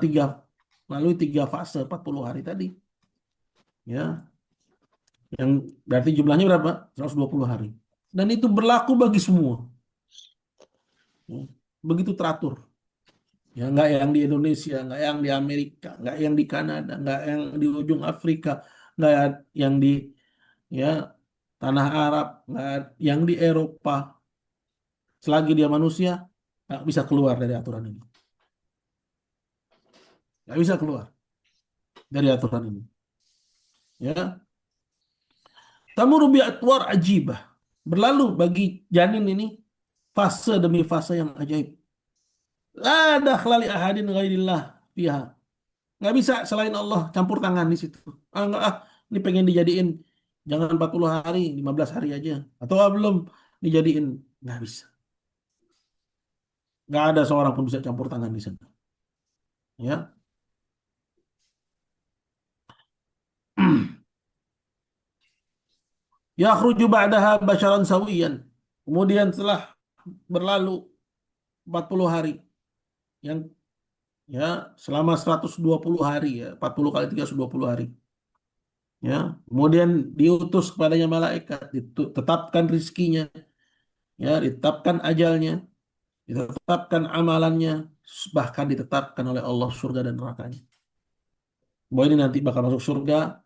melalui tiga fase 40 hari tadi. Ya, yang berarti jumlahnya berapa? 120 hari. Dan itu berlaku bagi semua. Ya. Begitu teratur. Ya, nggak yang di Indonesia, nggak yang di Amerika, nggak yang di Kanada, nggak yang di ujung Afrika, nggak yang di, ya, tanah Arab, nggak yang di Eropa. Selagi dia manusia, nggak bisa keluar dari aturan ini. Nggak bisa keluar dari aturan ini. Ya, tamuru bi atwar ajibah. Berlalu bagi janin ini fase demi fase yang ajaib. La dakhla li ahadin ghairillah fiha. Nggak bisa selain Allah campur tangan di situ. Ah, nggak, ini pengen dijadiin jangan 40 hari, 15 hari aja. Atau belum dijadiin. Nggak bisa. Nggak ada seorang pun bisa campur tangan di sana. Ya. Yakhruju ba'daha basyaran sawiyan. Kemudian setelah berlalu 40 hari, yang, ya, selama 120 hari, ya, 40 kali 320 hari. Ya, kemudian diutus kepadanya malaikat, ditetapkan rizkinya, ya, ditetapkan ajalnya, ditetapkan amalannya, bahkan ditetapkan oleh Allah surga dan nerakanya. Bahwa ini nanti bakal masuk surga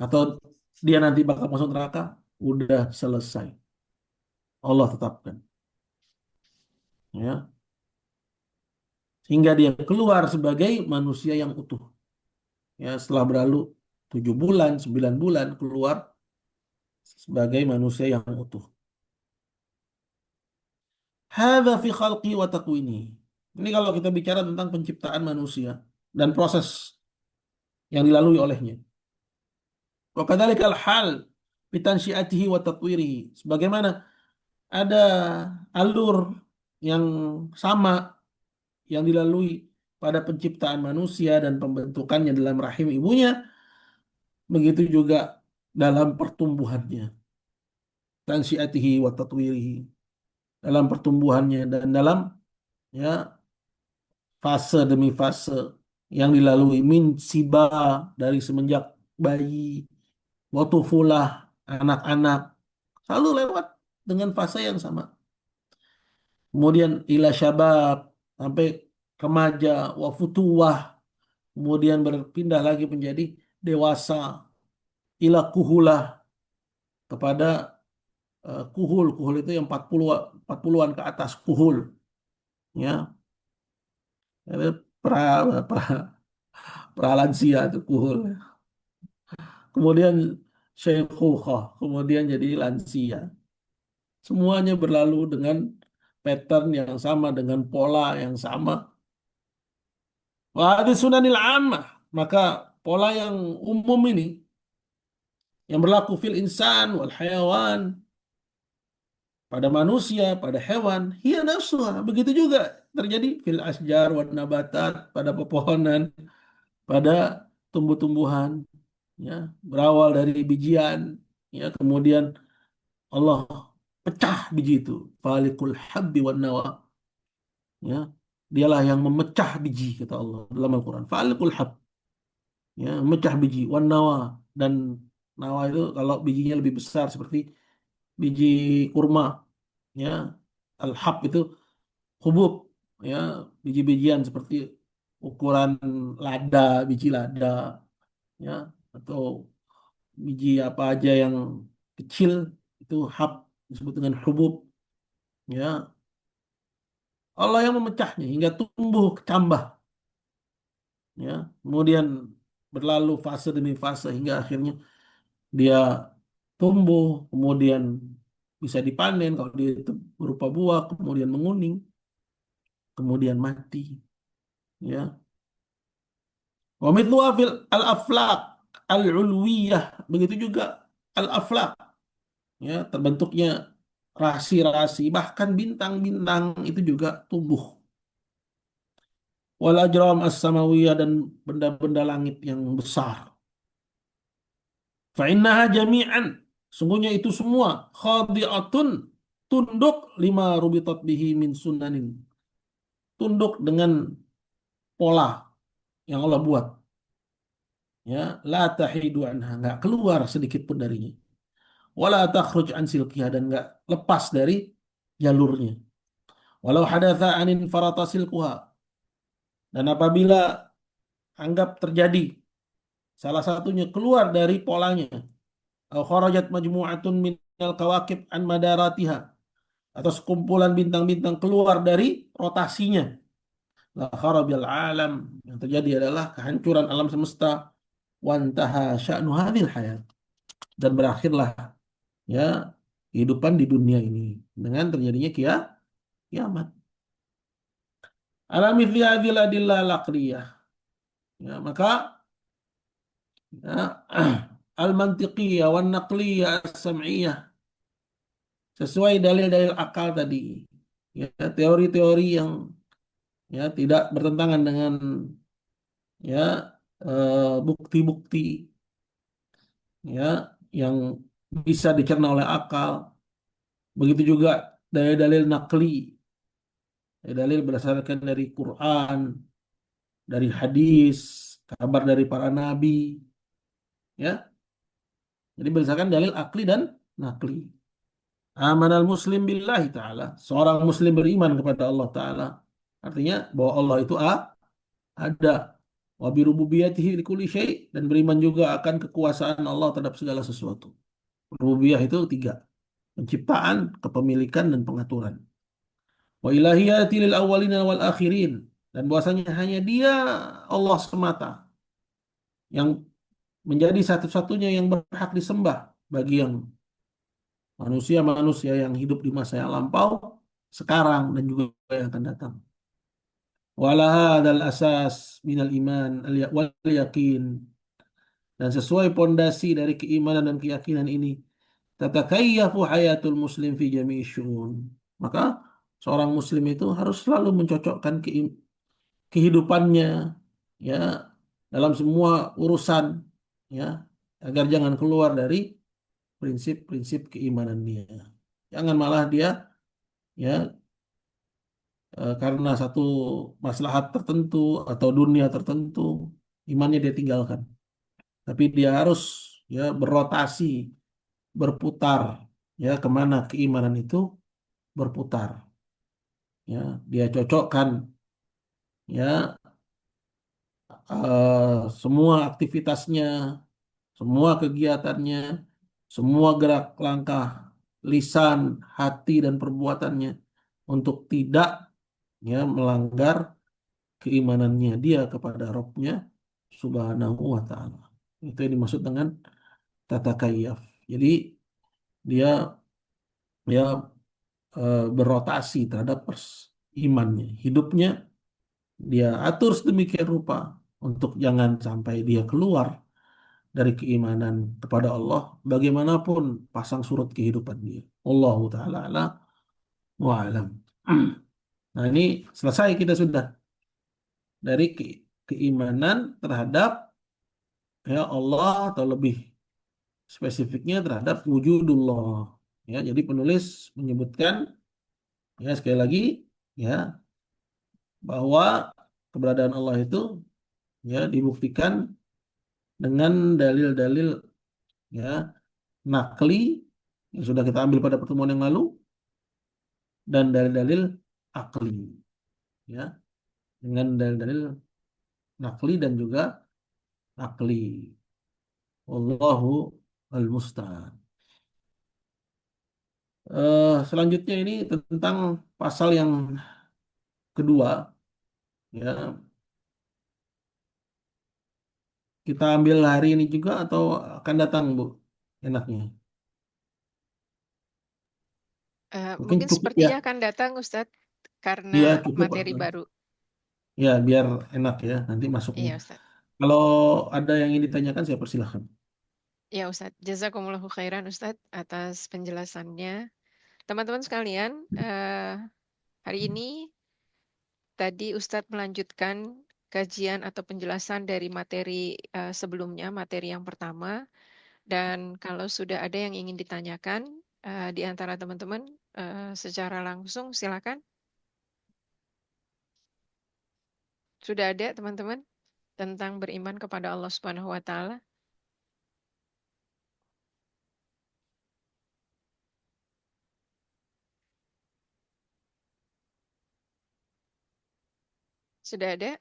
atau dia nanti bakal masuk neraka, udah selesai. Allah tetapkan. Ya, sehingga dia keluar sebagai manusia yang utuh. Ya, setelah berlalu 7 bulan, 9 bulan, keluar sebagai manusia yang utuh. Hadza fi khalqi wa takwini. Ini kalau kita bicara tentang penciptaan manusia dan proses yang dilalui olehnya. Wa kadzalikal hal fi tansyiatihi wa tatwirihi. Sebagaimana ada alur yang sama yang dilalui pada penciptaan manusia dan pembentukannya dalam rahim ibunya, begitu juga dalam pertumbuhannya, tansyiatihi wa tatwirihi, dalam pertumbuhannya dan dalam, ya, fase demi fase yang dilalui min siba, dari semenjak bayi, watufulah, anak-anak, selalu lewat dengan fase yang sama. Kemudian ila syabab, sampai remaja, wa futuwah, kemudian berpindah lagi menjadi dewasa, ila kuhulah, kepada kuhul. Kuhul itu yang 40-an ke atas, kuhul, ya. Itu pra, pra, pralansia itu kuhul. Kemudian syekhukhah, kemudian jadi lansia. Semuanya berlalu dengan pattern yang sama, dengan pola yang sama. Wa hadis sunanil ammah, maka pola yang umum ini yang berlaku fil insan wal hayawan, pada manusia, pada hewan, hiya nafsuha. Begitu juga terjadi fil asjar wan nabatat, pada pepohonan, pada tumbuh-tumbuhan, ya, berawal dari bijian, ya, kemudian Allah pecah biji itu, falikul habbi wan nawa, ya, dialah yang memecah biji, kata Allah dalam Al-Quran, falikul hab, ya, memecah biji, wan nawa, dan nawa itu kalau bijinya lebih besar seperti biji kurma, ya, al-hab itu hubub, ya, biji-bijian seperti ukuran lada, biji lada, ya, atau biji apa aja yang kecil, itu hab, disebut dengan hubub. Ya, Allah yang memecahnya hingga tumbuh kecambah, ya. Kemudian berlalu fase demi fase hingga akhirnya dia tumbuh, kemudian bisa dipanen kalau dia itu berupa buah, kemudian menguning, kemudian mati, ya. Wa mithluha fil al-aflaq al-ulwiyah, begitu juga al-aflaq, ya, terbentuknya rasi-rasi bahkan bintang-bintang itu juga tumbuh. Wal ajram as-samawiyah, dan benda-benda langit yang besar. Fa innaha jami'an, sungguhnya itu semua khadi'atun, tunduk lima rubitat bihi min sunanin, tunduk dengan pola yang Allah buat, ya. La tahidu anha, nggak keluar sedikit pun darinya. Wala takhruj an silkiha, dan nggak lepas dari jalurnya. Walau hadatsa anin farata silkuha, dan apabila anggap terjadi salah satunya keluar dari polanya, au kharajat majmu'atun minal kawakib an madaratiha, atau sekumpulan bintang-bintang keluar dari rotasinya, la kharabil alam, yang terjadi adalah kehancuran alam semesta, wantaha sya'nu hadhil hayat, dan berakhirlah, ya, kehidupan di dunia ini dengan terjadinya kiamat. Ala mithli hadhil adillah al-aqliyah, ya, maka, ya, al-mantiqiyah wan naqliyah as-sam'iyah, sesuai dalil-dalil akal tadi, ya, teori-teori yang, ya, tidak bertentangan dengan, ya, bukti-bukti, ya, yang bisa dicerna oleh akal. Begitu juga dalil-dalil nakli, ya, dalil berdasarkan dari Quran, dari hadis, kabar dari para nabi, ya. Jadi berdasarkan dalil akli dan nakli. Amanal muslim billahi ta'ala. Seorang muslim beriman kepada Allah ta'ala. Artinya bahwa Allah itu ada. Wa birububiyatihi likulli syai', dan beriman juga akan kekuasaan Allah terhadap segala sesuatu. Rububiyah itu tiga: penciptaan, kepemilikan, dan pengaturan. Wa ilahiyati lil awwalina wal akhirin, dan bahwasanya hanya Dia, Allah semata, yang menjadi satu-satunya yang berhak disembah bagi yang manusia-manusia yang hidup di masa yang lampau, sekarang, dan juga yang akan datang. Wala hadzal asas minal iman wal yaqin, dan sesuai pondasi dari keimanan dan keyakinan ini, tatakayyafu hayatul muslim fi jami'i syu'un. Maka seorang muslim itu harus selalu mencocokkan kehidupannya, ya, dalam semua urusan, ya, agar jangan keluar dari prinsip-prinsip keimanan dia. Jangan malah dia, ya, karena satu maslahat tertentu atau dunia tertentu, imannya dia tinggalkan. Tapi dia harus, ya, berotasi, berputar, ya, kemana keimanan itu berputar. Ya, dia cocokkan, ya, semua aktivitasnya, semua kegiatannya, semua gerak langkah, lisan, hati, dan perbuatannya untuk tidak, ya, melanggar keimanannya dia kepada Rabb-nya Subhanahu wa Ta'ala. Itu yang dimaksud dengan tata kayyaf. Jadi dia, ya, berotasi terhadap imannya, hidupnya dia atur sedemikian rupa untuk jangan sampai dia keluar dari keimanan kepada Allah bagaimanapun pasang surut kehidupan dia. Allahu taala ala wa alam. Nah, ini selesai kita sudah dari keimanan terhadap, ya, Allah, atau lebih spesifiknya terhadap wujudullah. Ya, jadi penulis menyebutkan, ya, sekali lagi, ya, bahwa keberadaan Allah itu, ya, dibuktikan dengan dalil-dalil, ya, nakli yang sudah kita ambil pada pertemuan yang lalu, dan dalil-dalil akli, ya, dengan dalil-dalil nakli dan juga akli. Wallahu al-musta'an. Selanjutnya ini tentang pasal yang kedua, ya. Kita ambil hari ini juga atau akan datang, Bu? Enaknya. Mungkin Mungkin cukup ya. sepertinya akan datang Ustadz Iya, karena cukup. materi baru. Ya, biar enak ya nanti masuknya. Iya Ustadz. Kalau ada yang ingin ditanyakan, saya persilahkan. Ya Ustadz. Jazakumullahu khairan Ustadz atas penjelasannya. Teman-teman sekalian, hari ini tadi Ustadz melanjutkan kajian atau penjelasan dari materi sebelumnya, materi yang pertama. Dan kalau sudah ada yang ingin ditanyakan di antara teman-teman secara langsung, silakan. Sudah ada teman-teman tentang beriman kepada Allah Subhanahu wa taala? Sudah ada?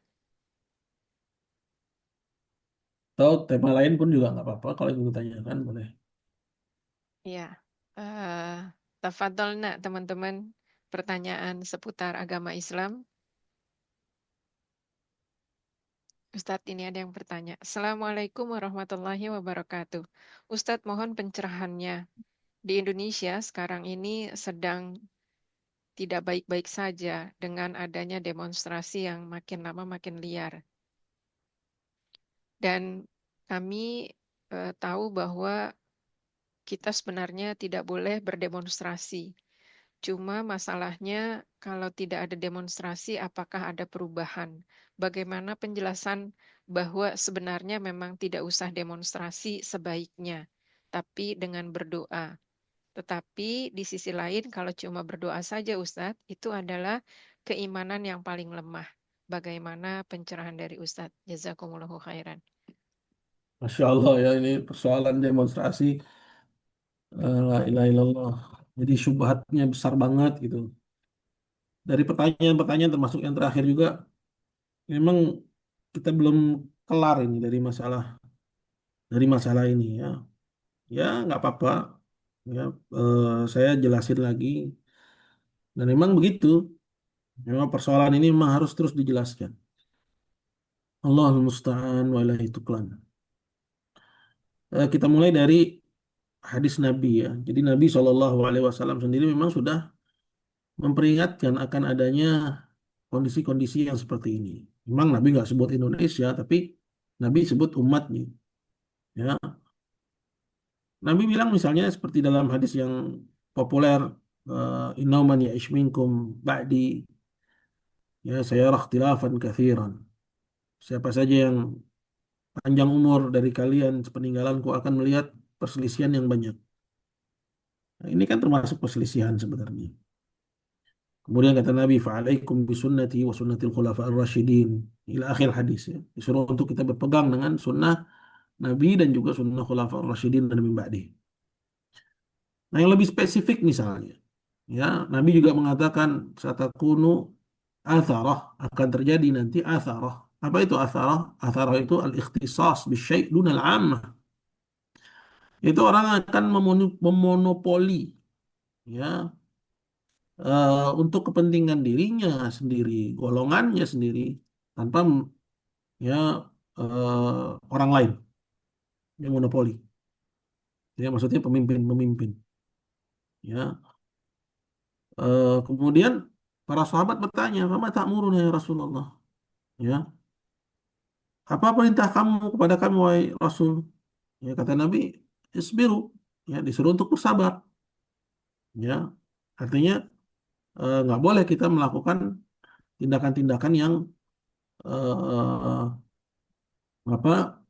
Atau tema lain pun juga nggak apa-apa. Kalau ingin ditanyakan, boleh. Ya. Eh, Tafadholna teman-teman pertanyaan seputar agama Islam. Ustadz ini ada yang bertanya. Assalamualaikum warahmatullahi wabarakatuh. Ustadz mohon pencerahannya. Di Indonesia sekarang ini sedang tidak baik-baik saja dengan adanya demonstrasi yang makin lama makin liar. Dan kami tahu bahwa kita sebenarnya tidak boleh berdemonstrasi. Cuma masalahnya kalau tidak ada demonstrasi, apakah ada perubahan? Bagaimana penjelasan bahwa sebenarnya memang tidak usah demonstrasi sebaiknya, tapi dengan berdoa. Tetapi di sisi lain, kalau cuma berdoa saja, Ustadz, itu adalah keimanan yang paling lemah. Bagaimana pencerahan dari Ustadz? Jazakumullahu khairan. Masya Allah ya, ini persoalan demonstrasi. La ilaha illallah. Jadi syubhatnya besar banget gitu. Dari pertanyaan-pertanyaan termasuk yang terakhir juga, memang kita belum kelar ini dari masalah ini ya. Ya nggak apa-apa. Ya, saya jelasin lagi. Dan memang begitu. Memang persoalan ini memang harus terus dijelaskan. Allahul musta'an wa ilaihi tuklan. Kita mulai dari hadis Nabi ya. Jadi Nabi SAW sendiri memang sudah memperingatkan akan adanya kondisi-kondisi yang seperti ini. Memang Nabi nggak sebut Indonesia, tapi Nabi sebut umatnya. Ya, Nabi bilang misalnya seperti dalam hadis yang populer, Innahu man ya'ish minkum ba'di, ya saya ikhtilafan katsiran. Siapa saja yang panjang umur dari kalian sepeninggalanku akan melihat perselisihan yang banyak. Nah, ini kan termasuk perselisihan sebenarnya. Kemudian kata Nabi, "Fa'alaikum bisunnati wa sunnatil khulafa'ir rasyidin." Ila akhir hadis ya. Disuruh untuk kita berpegang dengan sunnah Nabi dan juga sunnah khulafa'ir rasyidin dan min ba'di. Nah, yang lebih spesifik misalnya, ya, Nabi juga mengatakan satakunu atharah, akan terjadi nanti atharah. Apa itu atharah? Atharah itu al-ikhtisas bisyai' dunal 'ammah. Itu orang akan memonopoli ya, untuk kepentingan dirinya sendiri, golongannya sendiri, tanpa ya orang lain yang monopoli. Ya, maksudnya pemimpin-pemimpin. Ya, kemudian para sahabat bertanya, "Fama ta'muruna ya Rasulullah?" Ya, apa perintah kamu kepada kami wahai Rasul? Ya, kata Nabi, "Isbiru." Ya, disuruh untuk bersabar. Ya, artinya nggak boleh kita melakukan tindakan-tindakan yang eh, apa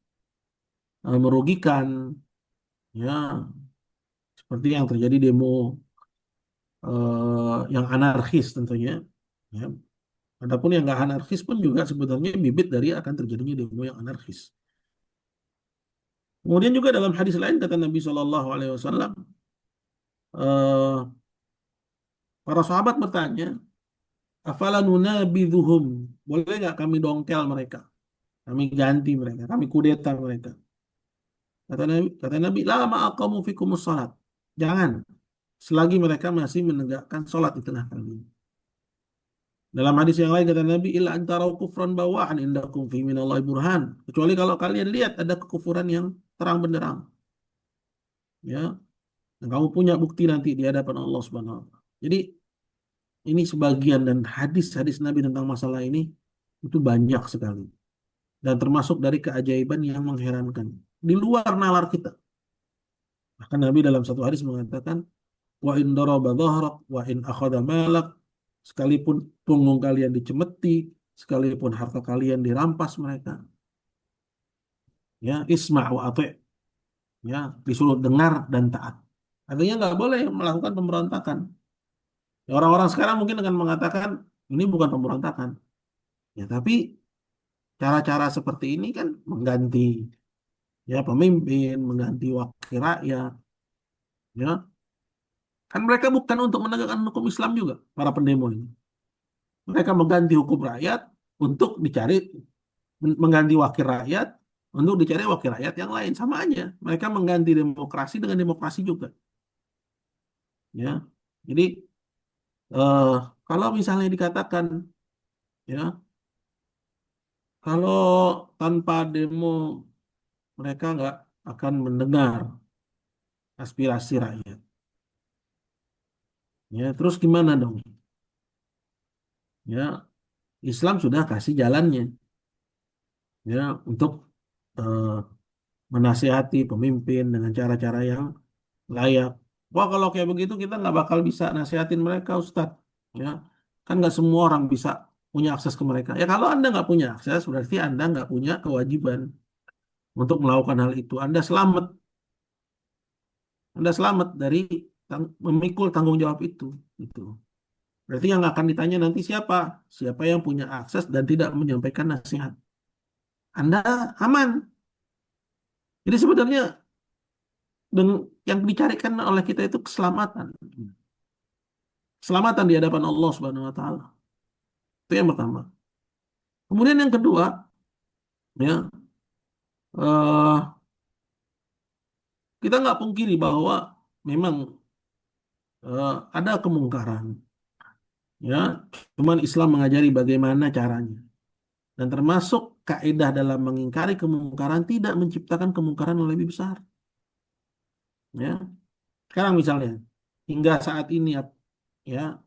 merugikan, ya, seperti yang terjadi demo yang anarkis tentunya. Ya. Adapun yang nggak anarkis pun juga sebenarnya bibit dari akan terjadinya demo yang anarkis. Kemudian juga dalam hadis lain kata Nabi Shallallahu Alaihi Wasallam, para sahabat bertanya, "Afala nunabidhuhum?" Boleh nggak kami dongkel mereka, kami ganti mereka, kami kudeta mereka? Kata Nabi, "La ma'aqamu fikumus salat." Jangan, selagi mereka masih menegakkan sholat di tengah kami. Dalam hadis yang lain kata Nabi, illa antara kufran bawahan indakum fi minallahi burhan. Kecuali kalau kalian lihat ada kekufuran yang terang benderang, ya, dan kamu punya bukti nanti di hadapan Allah Subhanahu wa taala. Jadi ini sebagian dan hadis-hadis Nabi tentang masalah ini itu banyak sekali dan termasuk dari keajaiban yang mengherankan di luar nalar kita. Bahkan Nabi dalam satu hadis mengatakan, wa in daraba dhahrak wa in akhadha malak, sekalipun punggung kalian dicemeti, sekalipun harta kalian dirampas mereka, ya, isma' wa ati', ya, disuruh dengar dan taat. Artinya nggak boleh melakukan pemberontakan. Ya, orang-orang sekarang mungkin akan mengatakan ini bukan pemberontakan. Ya, tapi cara-cara seperti ini kan mengganti, ya, pemimpin, mengganti wakil rakyat, ya. Kan mereka bukan untuk menegakkan hukum Islam juga, para pendemo ini. Mereka mengganti hukum rakyat untuk dicari, mengganti wakil rakyat untuk dicari wakil rakyat yang lain. Sama aja. Mereka mengganti demokrasi dengan demokrasi juga. Ya. Jadi eh, kalau misalnya dikatakan, ya, kalau tanpa demo mereka nggak akan mendengar aspirasi rakyat. Ya, terus gimana dong? Ya, Islam sudah kasih jalannya, ya, untuk eh, menasihati pemimpin dengan cara-cara yang layak. Wah, kalau kayak begitu kita nggak bakal bisa nasihatin mereka, Ustadz. Ya, kan nggak semua orang bisa punya akses ke mereka. Ya, kalau Anda nggak punya akses, berarti Anda nggak punya kewajiban untuk melakukan hal itu. Anda selamat dari memikul tanggung jawab itu. Itu. Berarti yang akan ditanya nanti siapa? Siapa yang punya akses dan tidak menyampaikan nasihat. Anda aman. Jadi sebenarnya yang dicarikan oleh kita itu keselamatan. Keselamatan di hadapan Allah Subhanahu wa taala. Itu yang pertama. Kemudian yang kedua, ya, eh, kita nggak pungkiri bahwa memang ada kemungkaran, ya. Cuman Islam mengajari bagaimana caranya. Dan termasuk kaidah dalam mengingkari kemungkaran tidak menciptakan kemungkaran yang lebih besar. Ya, sekarang misalnya hingga saat ini, ya,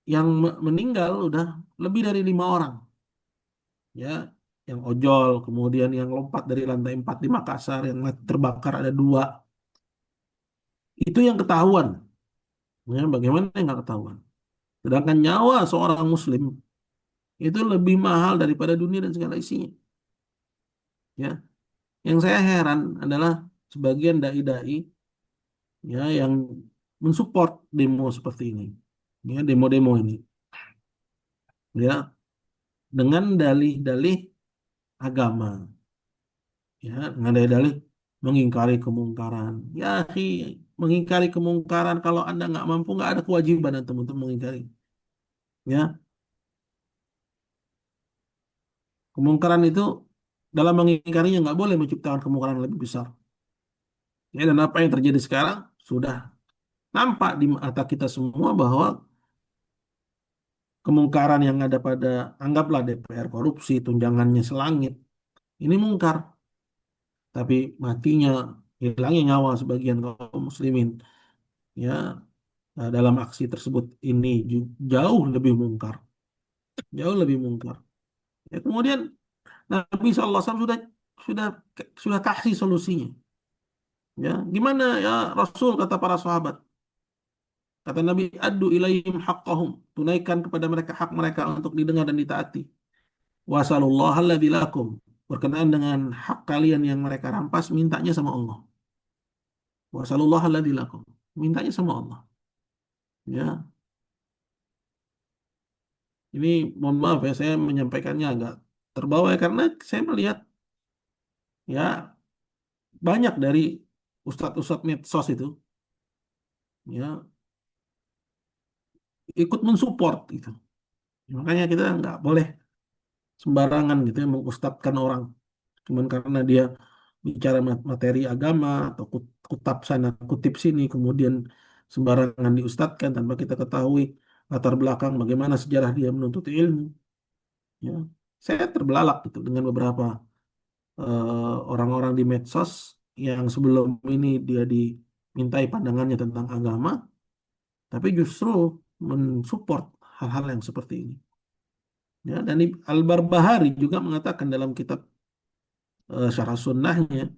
yang meninggal udah lebih dari 5 orang, ya, yang ojol, kemudian yang lompat dari lantai 4 di Makassar, yang terbakar ada 2, itu yang ketahuan, ya, bagaimana yang nggak ketahuan. Sedangkan nyawa seorang Muslim itu lebih mahal daripada dunia dan segala isinya, ya. Yang saya heran adalah sebagian dai-dai, ya, yang mensupport demo seperti ini, ya, demo-demo ini, ya, dengan dalih-dalih agama, ya, dengan dalih-dalih mengingkari kemungkaran. Ya, akhi, mengingkari kemungkaran kalau Anda nggak mampu, nggak ada kewajiban Anda untuk mengingkari. Ya, kemungkaran itu dalam mengingkarinya nggak boleh menciptakan kemungkaran yang lebih besar. Ya, dan apa yang terjadi sekarang sudah nampak di mata kita semua bahwa kemungkaran yang ada pada, anggaplah DPR korupsi, tunjangannya selangit, ini mungkar. Tapi matinya, hilangnya nyawa sebagian kaum muslimin, ya, dalam aksi tersebut ini jauh lebih mungkar, jauh lebih mungkar. Ya, kemudian Nabi SAW sudah sudah kasih solusinya. Ya, gimana ya Rasul, kata para sahabat, kata Nabi, addu ilaihim haqqahum, tunaikan kepada mereka hak mereka untuk didengar dan ditaati. Wasallallahu alladzi lakum, berkenaan dengan hak kalian yang mereka rampas, mintanya sama Allah. Wasallallahu alladzi lakum, mintanya sama Allah. Ya, ini mohon maaf ya, saya menyampaikannya agak terbawa ya, karena saya melihat, ya, banyak dari ustadz-ustadz medsos itu, ya, ikut mensupport gitu. Makanya kita nggak boleh sembarangan gitu ya mengustadkan orang cuman karena dia bicara materi agama atau kutip sana kutip sini, kemudian sembarangan diustadkan tanpa kita ketahui latar belakang bagaimana sejarah dia menuntut ilmu. Ya, saya terbelalak gitu dengan beberapa orang-orang di medsos yang sebelum ini dia dimintai pandangannya tentang agama, tapi justru mensupport hal-hal yang seperti ini. Ya, dan Al-Barbahari juga mengatakan dalam kitab Syarah Sunnahnya,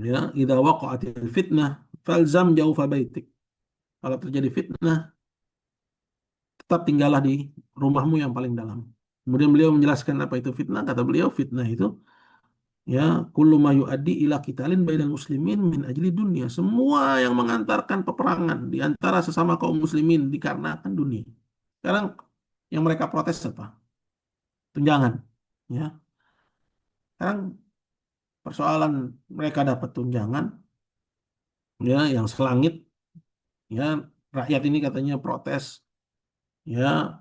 ya, idza waqa'atil fitnah falzam jaufa baitik. Kalau terjadi fitnah, tetap tinggallah di rumahmu yang paling dalam. Kemudian beliau menjelaskan apa itu fitnah. Kata beliau, fitnah itu ya kullu ma yuaddi ila qitalin bainal muslimin min ajli dunia. Semua yang mengantarkan peperangan di antara sesama kaum muslimin dikarenakan dunia. Sekarang yang mereka protes apa? Tunjangan. Ya. Sekarang persoalan mereka dapat tunjangan ya yang selangit ya rakyat ini katanya protes ya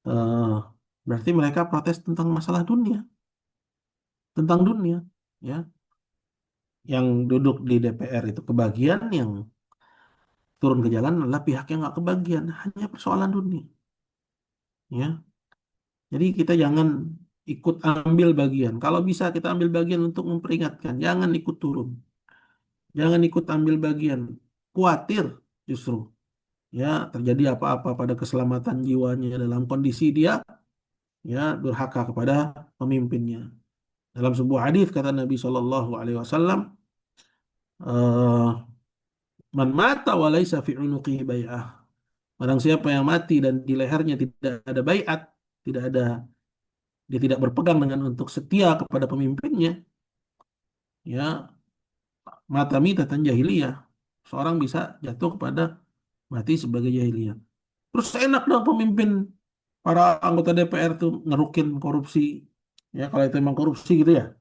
eh, berarti mereka protes tentang masalah dunia, tentang dunia ya. Yang duduk di DPR itu kebagian, yang turun ke jalan adalah pihak yang nggak kebagian, hanya persoalan dunia. Ya, jadi kita jangan ikut ambil bagian. Kalau bisa kita ambil bagian untuk memperingatkan, jangan ikut turun, jangan ikut ambil bagian. Khawatir justru, ya terjadi apa-apa pada keselamatan jiwanya dalam kondisi dia, ya durhaka kepada pemimpinnya. Dalam sebuah hadis kata Nabi Shallallahu Alaihi Wasallam, man mata wa laisa fi unuqihi bai'ah. Barang siapa yang mati dan di lehernya tidak ada baiat, tidak ada, dia tidak berpegang dengan untuk setia kepada pemimpinnya, ya mata mitatan jahiliyah. Seorang bisa jatuh kepada mati sebagai jahiliyah. Terus enak dong pemimpin para anggota DPR tuh ngerukin korupsi. Ya kalau itu memang korupsi gitu ya.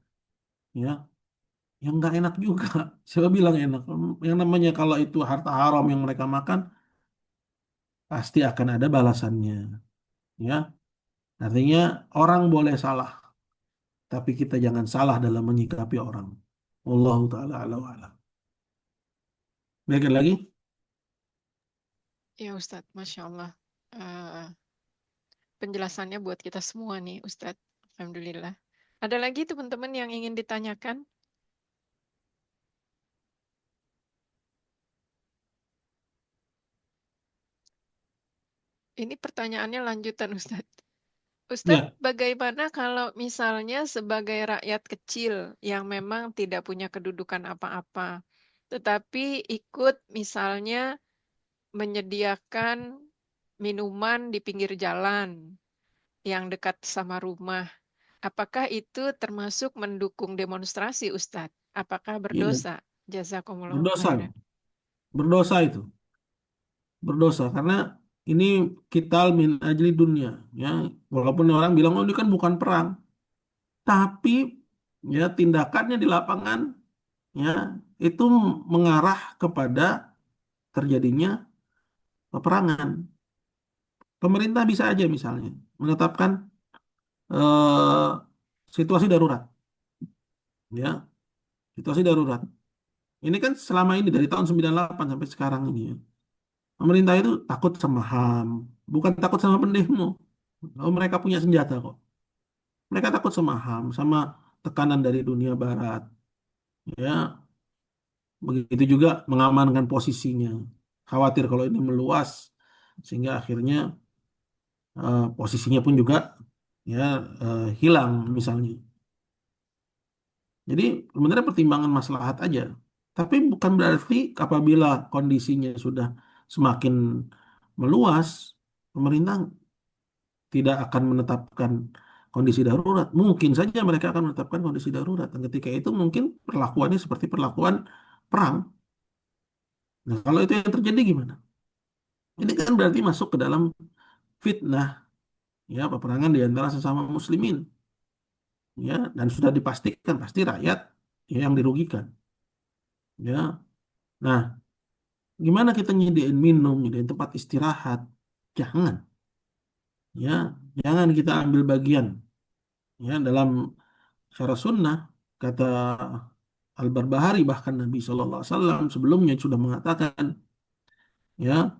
Ya, yang nggak enak juga. Siapa bilang enak? Yang namanya kalau itu harta haram yang mereka makan, pasti akan ada balasannya. Ya, artinya orang boleh salah, tapi kita jangan salah dalam menyikapi orang. Wallahu taala ala wa alam. Baik lagi? Ya Ustadz, Masya Allah. Eh, Penjelasannya buat kita semua nih Ustadz. Alhamdulillah. Ada lagi teman-teman yang ingin ditanyakan? Ini pertanyaannya lanjutan Ustadz. Ustadz, Ya, bagaimana kalau misalnya sebagai rakyat kecil yang memang tidak punya kedudukan apa-apa, tetapi ikut misalnya menyediakan minuman di pinggir jalan yang dekat sama rumah. Apakah itu termasuk mendukung demonstrasi, Ustadz? Apakah iya, berdosa? Jazakumullah berdosa, khairan. berdosa itu, berdosa karena ini kita min ajli dunia, ya. Walaupun orang bilang oh ini kan bukan perang, tapi ya tindakannya di lapangan ya itu mengarah kepada terjadinya peperangan. Pemerintah bisa aja misalnya menetapkan eh, situasi darurat, ya, situasi darurat. Ini kan selama ini dari tahun 98 sampai sekarang ini ya. Pemerintah itu takut sama HAM, bukan takut sama pendemo. Oh, mereka punya senjata kok. Mereka takut sama HAM, sama tekanan dari dunia barat. Ya, begitu juga mengamankan posisinya. Khawatir kalau ini meluas, sehingga akhirnya posisinya pun juga ya hilang misalnya. Jadi sebenarnya pertimbangan maslahat aja. Tapi bukan berarti apabila kondisinya sudah semakin meluas, pemerintah tidak akan menetapkan kondisi darurat. Mungkin saja mereka akan menetapkan kondisi darurat. Dan ketika itu mungkin perlakuannya seperti perlakuan perang. Nah, kalau itu yang terjadi gimana? Ini kan berarti masuk ke dalam fitnah, ya, peperangan di antara sesama muslimin, ya, dan sudah dipastikan pasti rakyat ya, yang dirugikan, ya. Nah, gimana kita nyediain minum, nyediain tempat istirahat? Jangan, ya, jangan kita ambil bagian, ya, dalam syarah sunnah kata Al-Barbahari bahkan Nabi SAW sebelumnya sudah mengatakan Ya,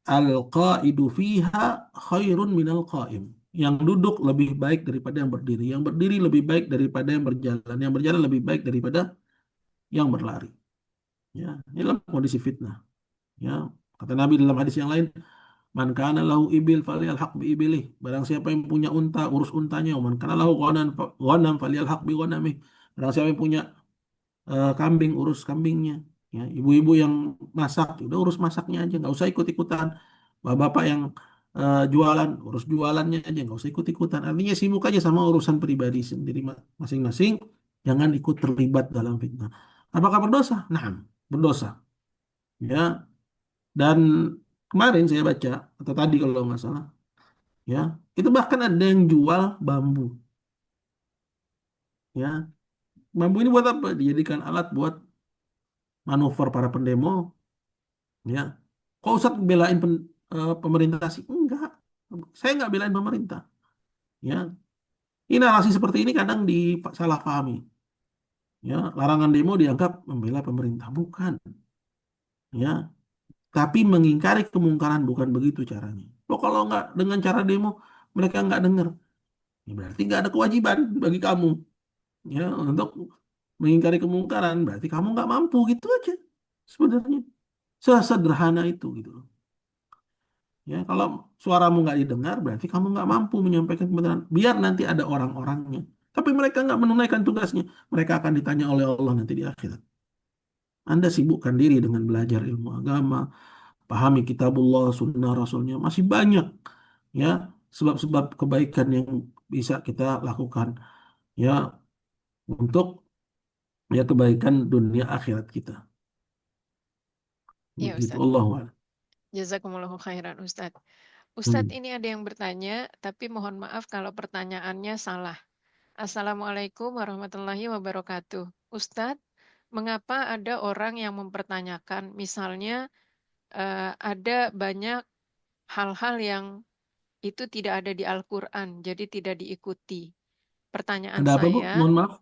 al-qa'idu fiha khairun minal qa'im. Yang duduk lebih baik daripada yang berdiri. Yang berdiri lebih baik daripada yang berjalan. Yang berjalan lebih baik daripada yang berlari. Ya, ini dalam kondisi fitnah. Ya, kata Nabi dalam hadis yang lain, man kana lahu ibil falyalhaq bi ibilih. Barang siapa yang punya unta, urus untanya. Man kana lahu ghanam falyalhaq bi ghanamih. Barang siapa yang punya kambing, urus kambingnya. Ya, ibu-ibu yang masak, udah urus masaknya aja, nggak usah ikut-ikutan. Bapak-bapak yang jualan, urus jualannya aja, nggak usah ikut-ikutan. Artinya sibuk aja sama urusan pribadi sendiri masing-masing, jangan ikut terlibat dalam fitnah. Apakah berdosa? Nah, berdosa. Ya, dan kemarin saya baca atau tadi kalau nggak salah, ya, itu bahkan ada yang jual bambu. Ya, bambu ini buat apa? Dijadikan alat buat manuver para pendemo. Ya, kok Ustaz belain pemerintah sih? Enggak, saya nggak belain pemerintah. Ya, ini narasi seperti ini kadang disalah pahami. Ya, larangan demo dianggap membela pemerintah, bukan. Ya, tapi mengingkari kemungkaran bukan begitu caranya. Loh, kalau nggak dengan cara demo mereka nggak dengar, ya berarti nggak ada kewajiban bagi kamu. Ya, untuk mengingkari kemungkaran berarti kamu nggak mampu gitu aja. Sebenarnya sesederhana itu gitu loh. Ya, kalau suaramu nggak didengar, berarti kamu nggak mampu menyampaikan kebenaran. Biar nanti ada orang-orangnya. Tapi mereka nggak menunaikan tugasnya. Mereka akan ditanya oleh Allah nanti di akhirat. Anda sibukkan diri dengan belajar ilmu agama, pahami kitabullah, sunnah rasulnya. Masih banyak ya sebab-sebab kebaikan yang bisa kita lakukan ya untuk ya kebaikan dunia akhirat kita. Ya Begitu Ustadz. Allah. Jazakumullahu khairan Ustadz. Ustadz Hmm. ini ada yang bertanya, tapi mohon maaf kalau pertanyaannya salah. Assalamualaikum warahmatullahi wabarakatuh. Ustadz, mengapa ada orang yang mempertanyakan, misalnya ada banyak hal-hal yang itu tidak ada di Al-Quran, jadi tidak diikuti. Pertanyaan Ada apa, Bu? saya, Mohon maaf.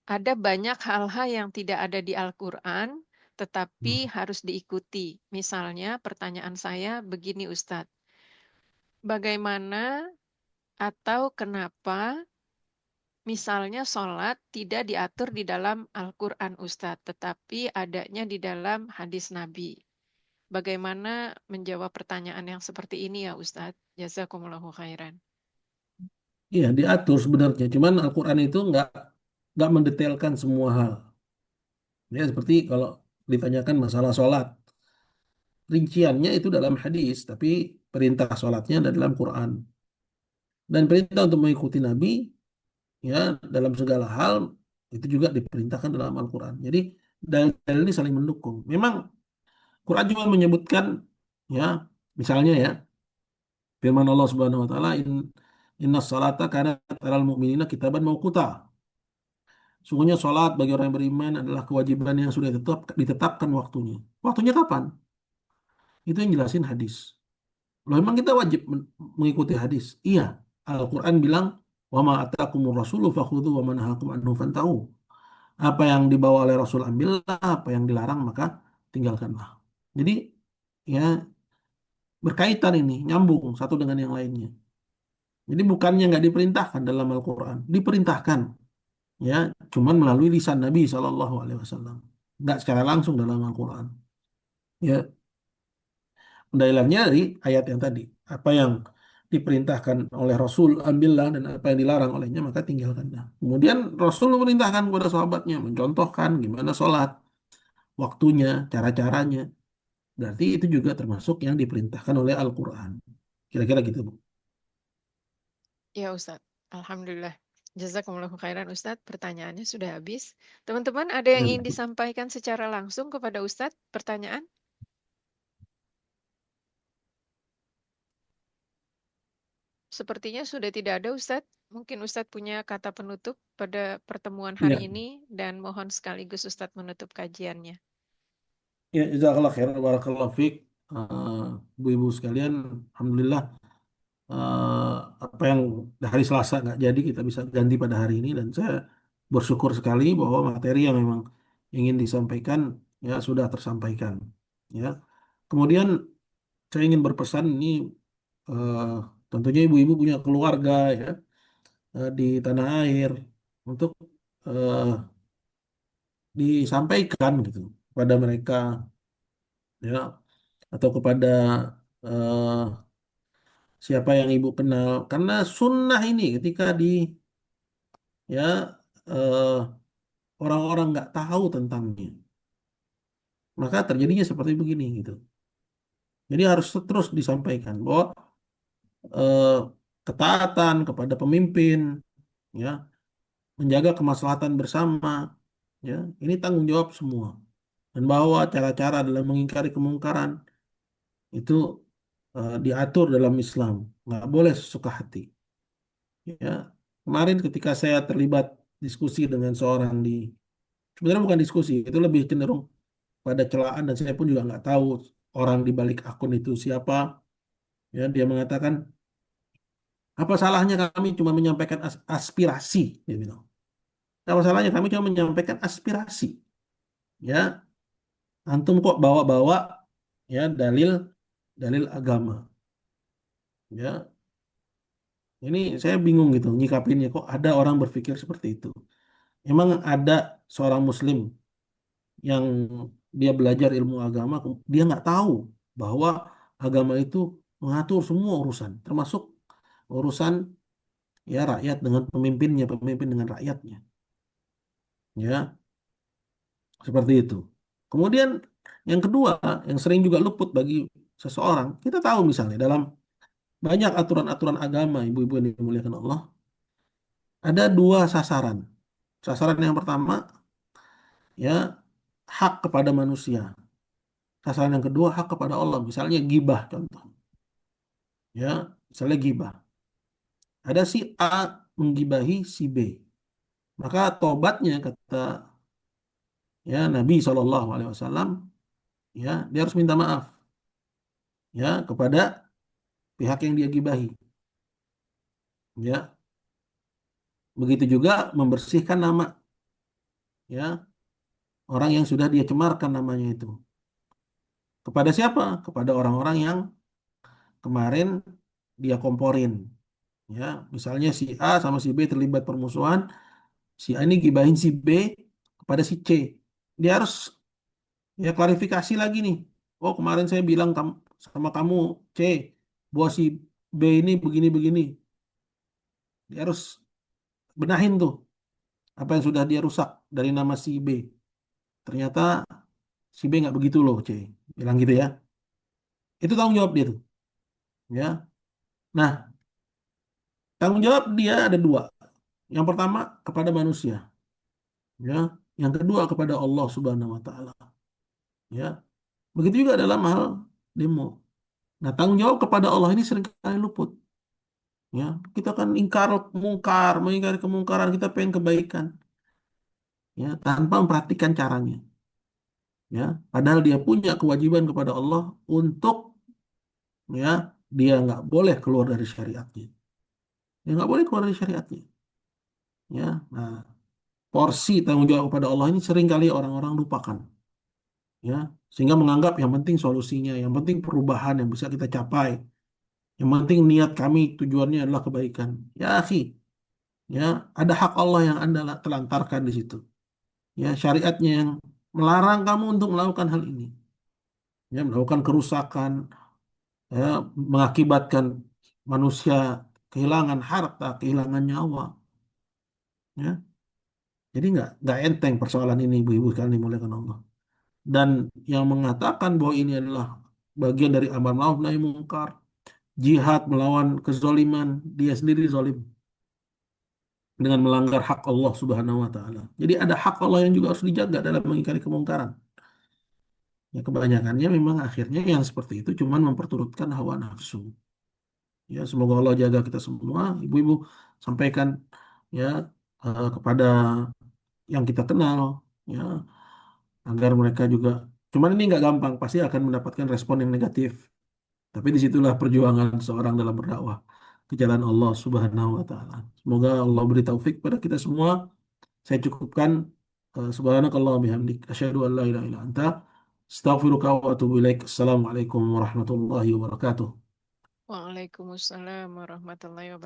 ada banyak hal-hal yang tidak ada di Al-Quran, tetapi Hmm. harus diikuti. Misalnya, pertanyaan saya begini, Ustadz. Bagaimana atau kenapa misalnya sholat tidak diatur di dalam Al-Quran, Ustadz, tetapi adanya di dalam hadis Nabi? Bagaimana menjawab pertanyaan yang seperti ini ya, Ustadz? Jazakumullahu khairan. Iya, diatur sebenarnya. Cuman Al-Quran itu nggak mendetailkan semua hal. Ya, seperti kalau ditanyakan masalah sholat. Rinciannya itu dalam hadis, tapi perintah sholatnya ada dalam Quran. Dan perintah untuk mengikuti Nabi, ya, dalam segala hal, itu juga diperintahkan dalam Al-Quran. Jadi, dalil ini saling mendukung. Memang Quran juga menyebutkan, ya, misalnya ya, firman Allah Subhanahu wa taala, inna salata kana alal mu'minina kitaban mauquta. Sungguhnya sholat bagi orang yang beriman adalah kewajiban yang sudah ditetapkan waktunya. Waktunya kapan? Itu yang jelasin hadis. Loh, emang kita wajib mengikuti hadis? Iya. Al-Quran bilang, wa ma atakumur rasulu fakhudhu wa ma nahakum anhu fantahu. Apa yang dibawa oleh Rasul ambillah, apa yang dilarang maka tinggalkanlah. Jadi ya berkaitan ini, nyambung satu dengan yang lainnya. Jadi bukannya nggak diperintahkan dalam Al-Quran, diperintahkan ya, cuman melalui lisan Nabi Shallallahu Alaihi Wasallam, nggak secara langsung dalam Al-Quran. Ya, pendalilannya dari ayat yang tadi, apa yang diperintahkan oleh Rasul ambillah dan apa yang dilarang olehnya maka tinggalkanlah. Kemudian Rasul memerintahkan kepada sahabatnya mencontohkan gimana sholat, waktunya, cara-caranya. Berarti itu juga termasuk yang diperintahkan oleh Al-Quran. Kira-kira gitu, Bu. Ya Ustadz, Alhamdulillah. Jazakumullahu khairan Ustadz, pertanyaannya sudah habis. Teman-teman ada yang Ya, ingin disampaikan secara langsung kepada Ustadz? Pertanyaan? Sepertinya sudah tidak ada Ustadz. Mungkin Ustadz punya kata penutup pada pertemuan hari ya, ini dan mohon sekaligus Ustadz menutup kajiannya. ya, jazakallah khair, barakallahu fiik. Bu-ibu sekalian, alhamdulillah eh, apa yang hari Selasa nggak jadi kita bisa ganti pada hari ini dan saya bersyukur sekali bahwa materi yang memang ingin disampaikan ya sudah tersampaikan. Ya, Kemudian saya ingin berpesan ini, eh, tentunya ibu-ibu punya keluarga ya, di tanah air, untuk eh, disampaikan gitu kepada mereka ya, atau kepada eh, siapa yang ibu kenal, karena sunnah ini ketika di ya eh, orang-orang nggak tahu tentangnya, maka terjadinya seperti begini gitu. Jadi harus terus disampaikan bahwa eh, ketaatan kepada pemimpin, ya, menjaga kemaslahatan bersama, ya, ini tanggung jawab semua. Dan bahwa cara-cara dalam mengingkari kemungkaran itu diatur dalam Islam, nggak boleh sesuka hati. Ya, kemarin ketika saya terlibat diskusi dengan seorang di, sebenarnya bukan diskusi, itu lebih cenderung pada celaan dan saya pun juga nggak tahu orang di balik akun itu siapa. Ya, dia mengatakan, apa salahnya kami cuma menyampaikan aspirasi, dia bilang. Apa salahnya kami cuma menyampaikan aspirasi. Ya, antum kok bawa-bawa ya dalil dalil agama. Ya, ini saya bingung gitu nyikapinnya, kok ada orang berpikir seperti itu. Emang ada seorang muslim yang dia belajar ilmu agama, dia nggak tahu bahwa agama itu mengatur semua urusan, termasuk urusan ya rakyat dengan pemimpinnya, pemimpin dengan rakyatnya. Ya, seperti itu. Kemudian yang kedua, yang sering juga luput bagi seseorang, kita tahu misalnya dalam banyak aturan-aturan agama, ibu-ibu yang dimuliakan Allah, ada dua sasaran. Sasaran yang pertama, ya, hak kepada manusia. Sasaran yang kedua, hak kepada Allah. Misalnya gibah contoh. Ya, misalnya gibah. Ada si A menggibahi si B. Maka tobatnya kata ya Nabi SAW, ya, dia harus minta maaf ya kepada pihak yang dia gibahi. Ya, begitu juga membersihkan nama ya orang yang sudah dia cemarkan namanya itu. Kepada siapa? Kepada orang-orang yang kemarin dia komporin. Ya, misalnya si A sama si B terlibat permusuhan, si A ini gibahin si B kepada si C. Dia harus ya klarifikasi lagi nih. Oh, kemarin saya bilang sama kamu C, bahwa si B ini begini-begini. Dia harus benahin tuh apa yang sudah dia rusak dari nama si B. Ternyata si B nggak begitu loh, C. Bilang gitu ya. Itu tanggung jawab dia tuh. Ya. Nah, tanggung jawab dia ada dua. Yang pertama kepada manusia. Ya. Yang kedua kepada Allah Subhanahu Wa Taala. Ya. Begitu juga dalam hal demo. Nah, tanggung jawab kepada Allah ini seringkali luput. Ya, kita kan ingkar mungkar, mengingkari kemungkaran, kita pengen kebaikan, ya, tanpa memperhatikan caranya. Ya, padahal dia punya kewajiban kepada Allah untuk ya dia nggak boleh keluar dari syariatnya. Dia nggak boleh keluar dari syariatnya. Ya, nah porsi tanggung jawab kepada Allah ini seringkali orang-orang lupakan. Ya, sehingga menganggap yang penting solusinya, yang penting perubahan yang bisa kita capai, yang penting niat kami tujuannya adalah kebaikan. Ya, akhi, ya ada hak Allah yang Anda telantarkan di situ. Ya, syariatnya yang melarang kamu untuk melakukan hal ini. Ya, melakukan kerusakan, ya, mengakibatkan manusia kehilangan harta, kehilangan nyawa. Ya, jadi nggak enteng persoalan ini, ibu-ibu sekalian dimuliakan Allah. Dan yang mengatakan bahwa ini adalah bagian dari amar ma'ruf nahi mungkar, jihad melawan kezoliman, dia sendiri zolim dengan melanggar hak Allah Subhanahu wa taala. Jadi ada hak Allah yang juga harus dijaga dalam mengingkari kemungkaran. Ya, kebanyakannya memang akhirnya yang seperti itu cuman memperturutkan hawa nafsu. Ya, semoga Allah jaga kita semua. Ibu-ibu sampaikan ya kepada yang kita kenal ya agar mereka juga. Cuman ini nggak gampang, pasti akan mendapatkan respon yang negatif. Tapi disitulah perjuangan seorang dalam berdakwah ke jalan Allah Subhanahu wa taala. Semoga Allah beri taufik pada kita semua. Saya cukupkan subhanakallah bihamdik asyhadu an la ilaha illa anta Astaghfiruka wa atubu ilaik. Assalamualaikum warahmatullahi wabarakatuh. Waalaikumsalam warahmatullahi wabarakatuh.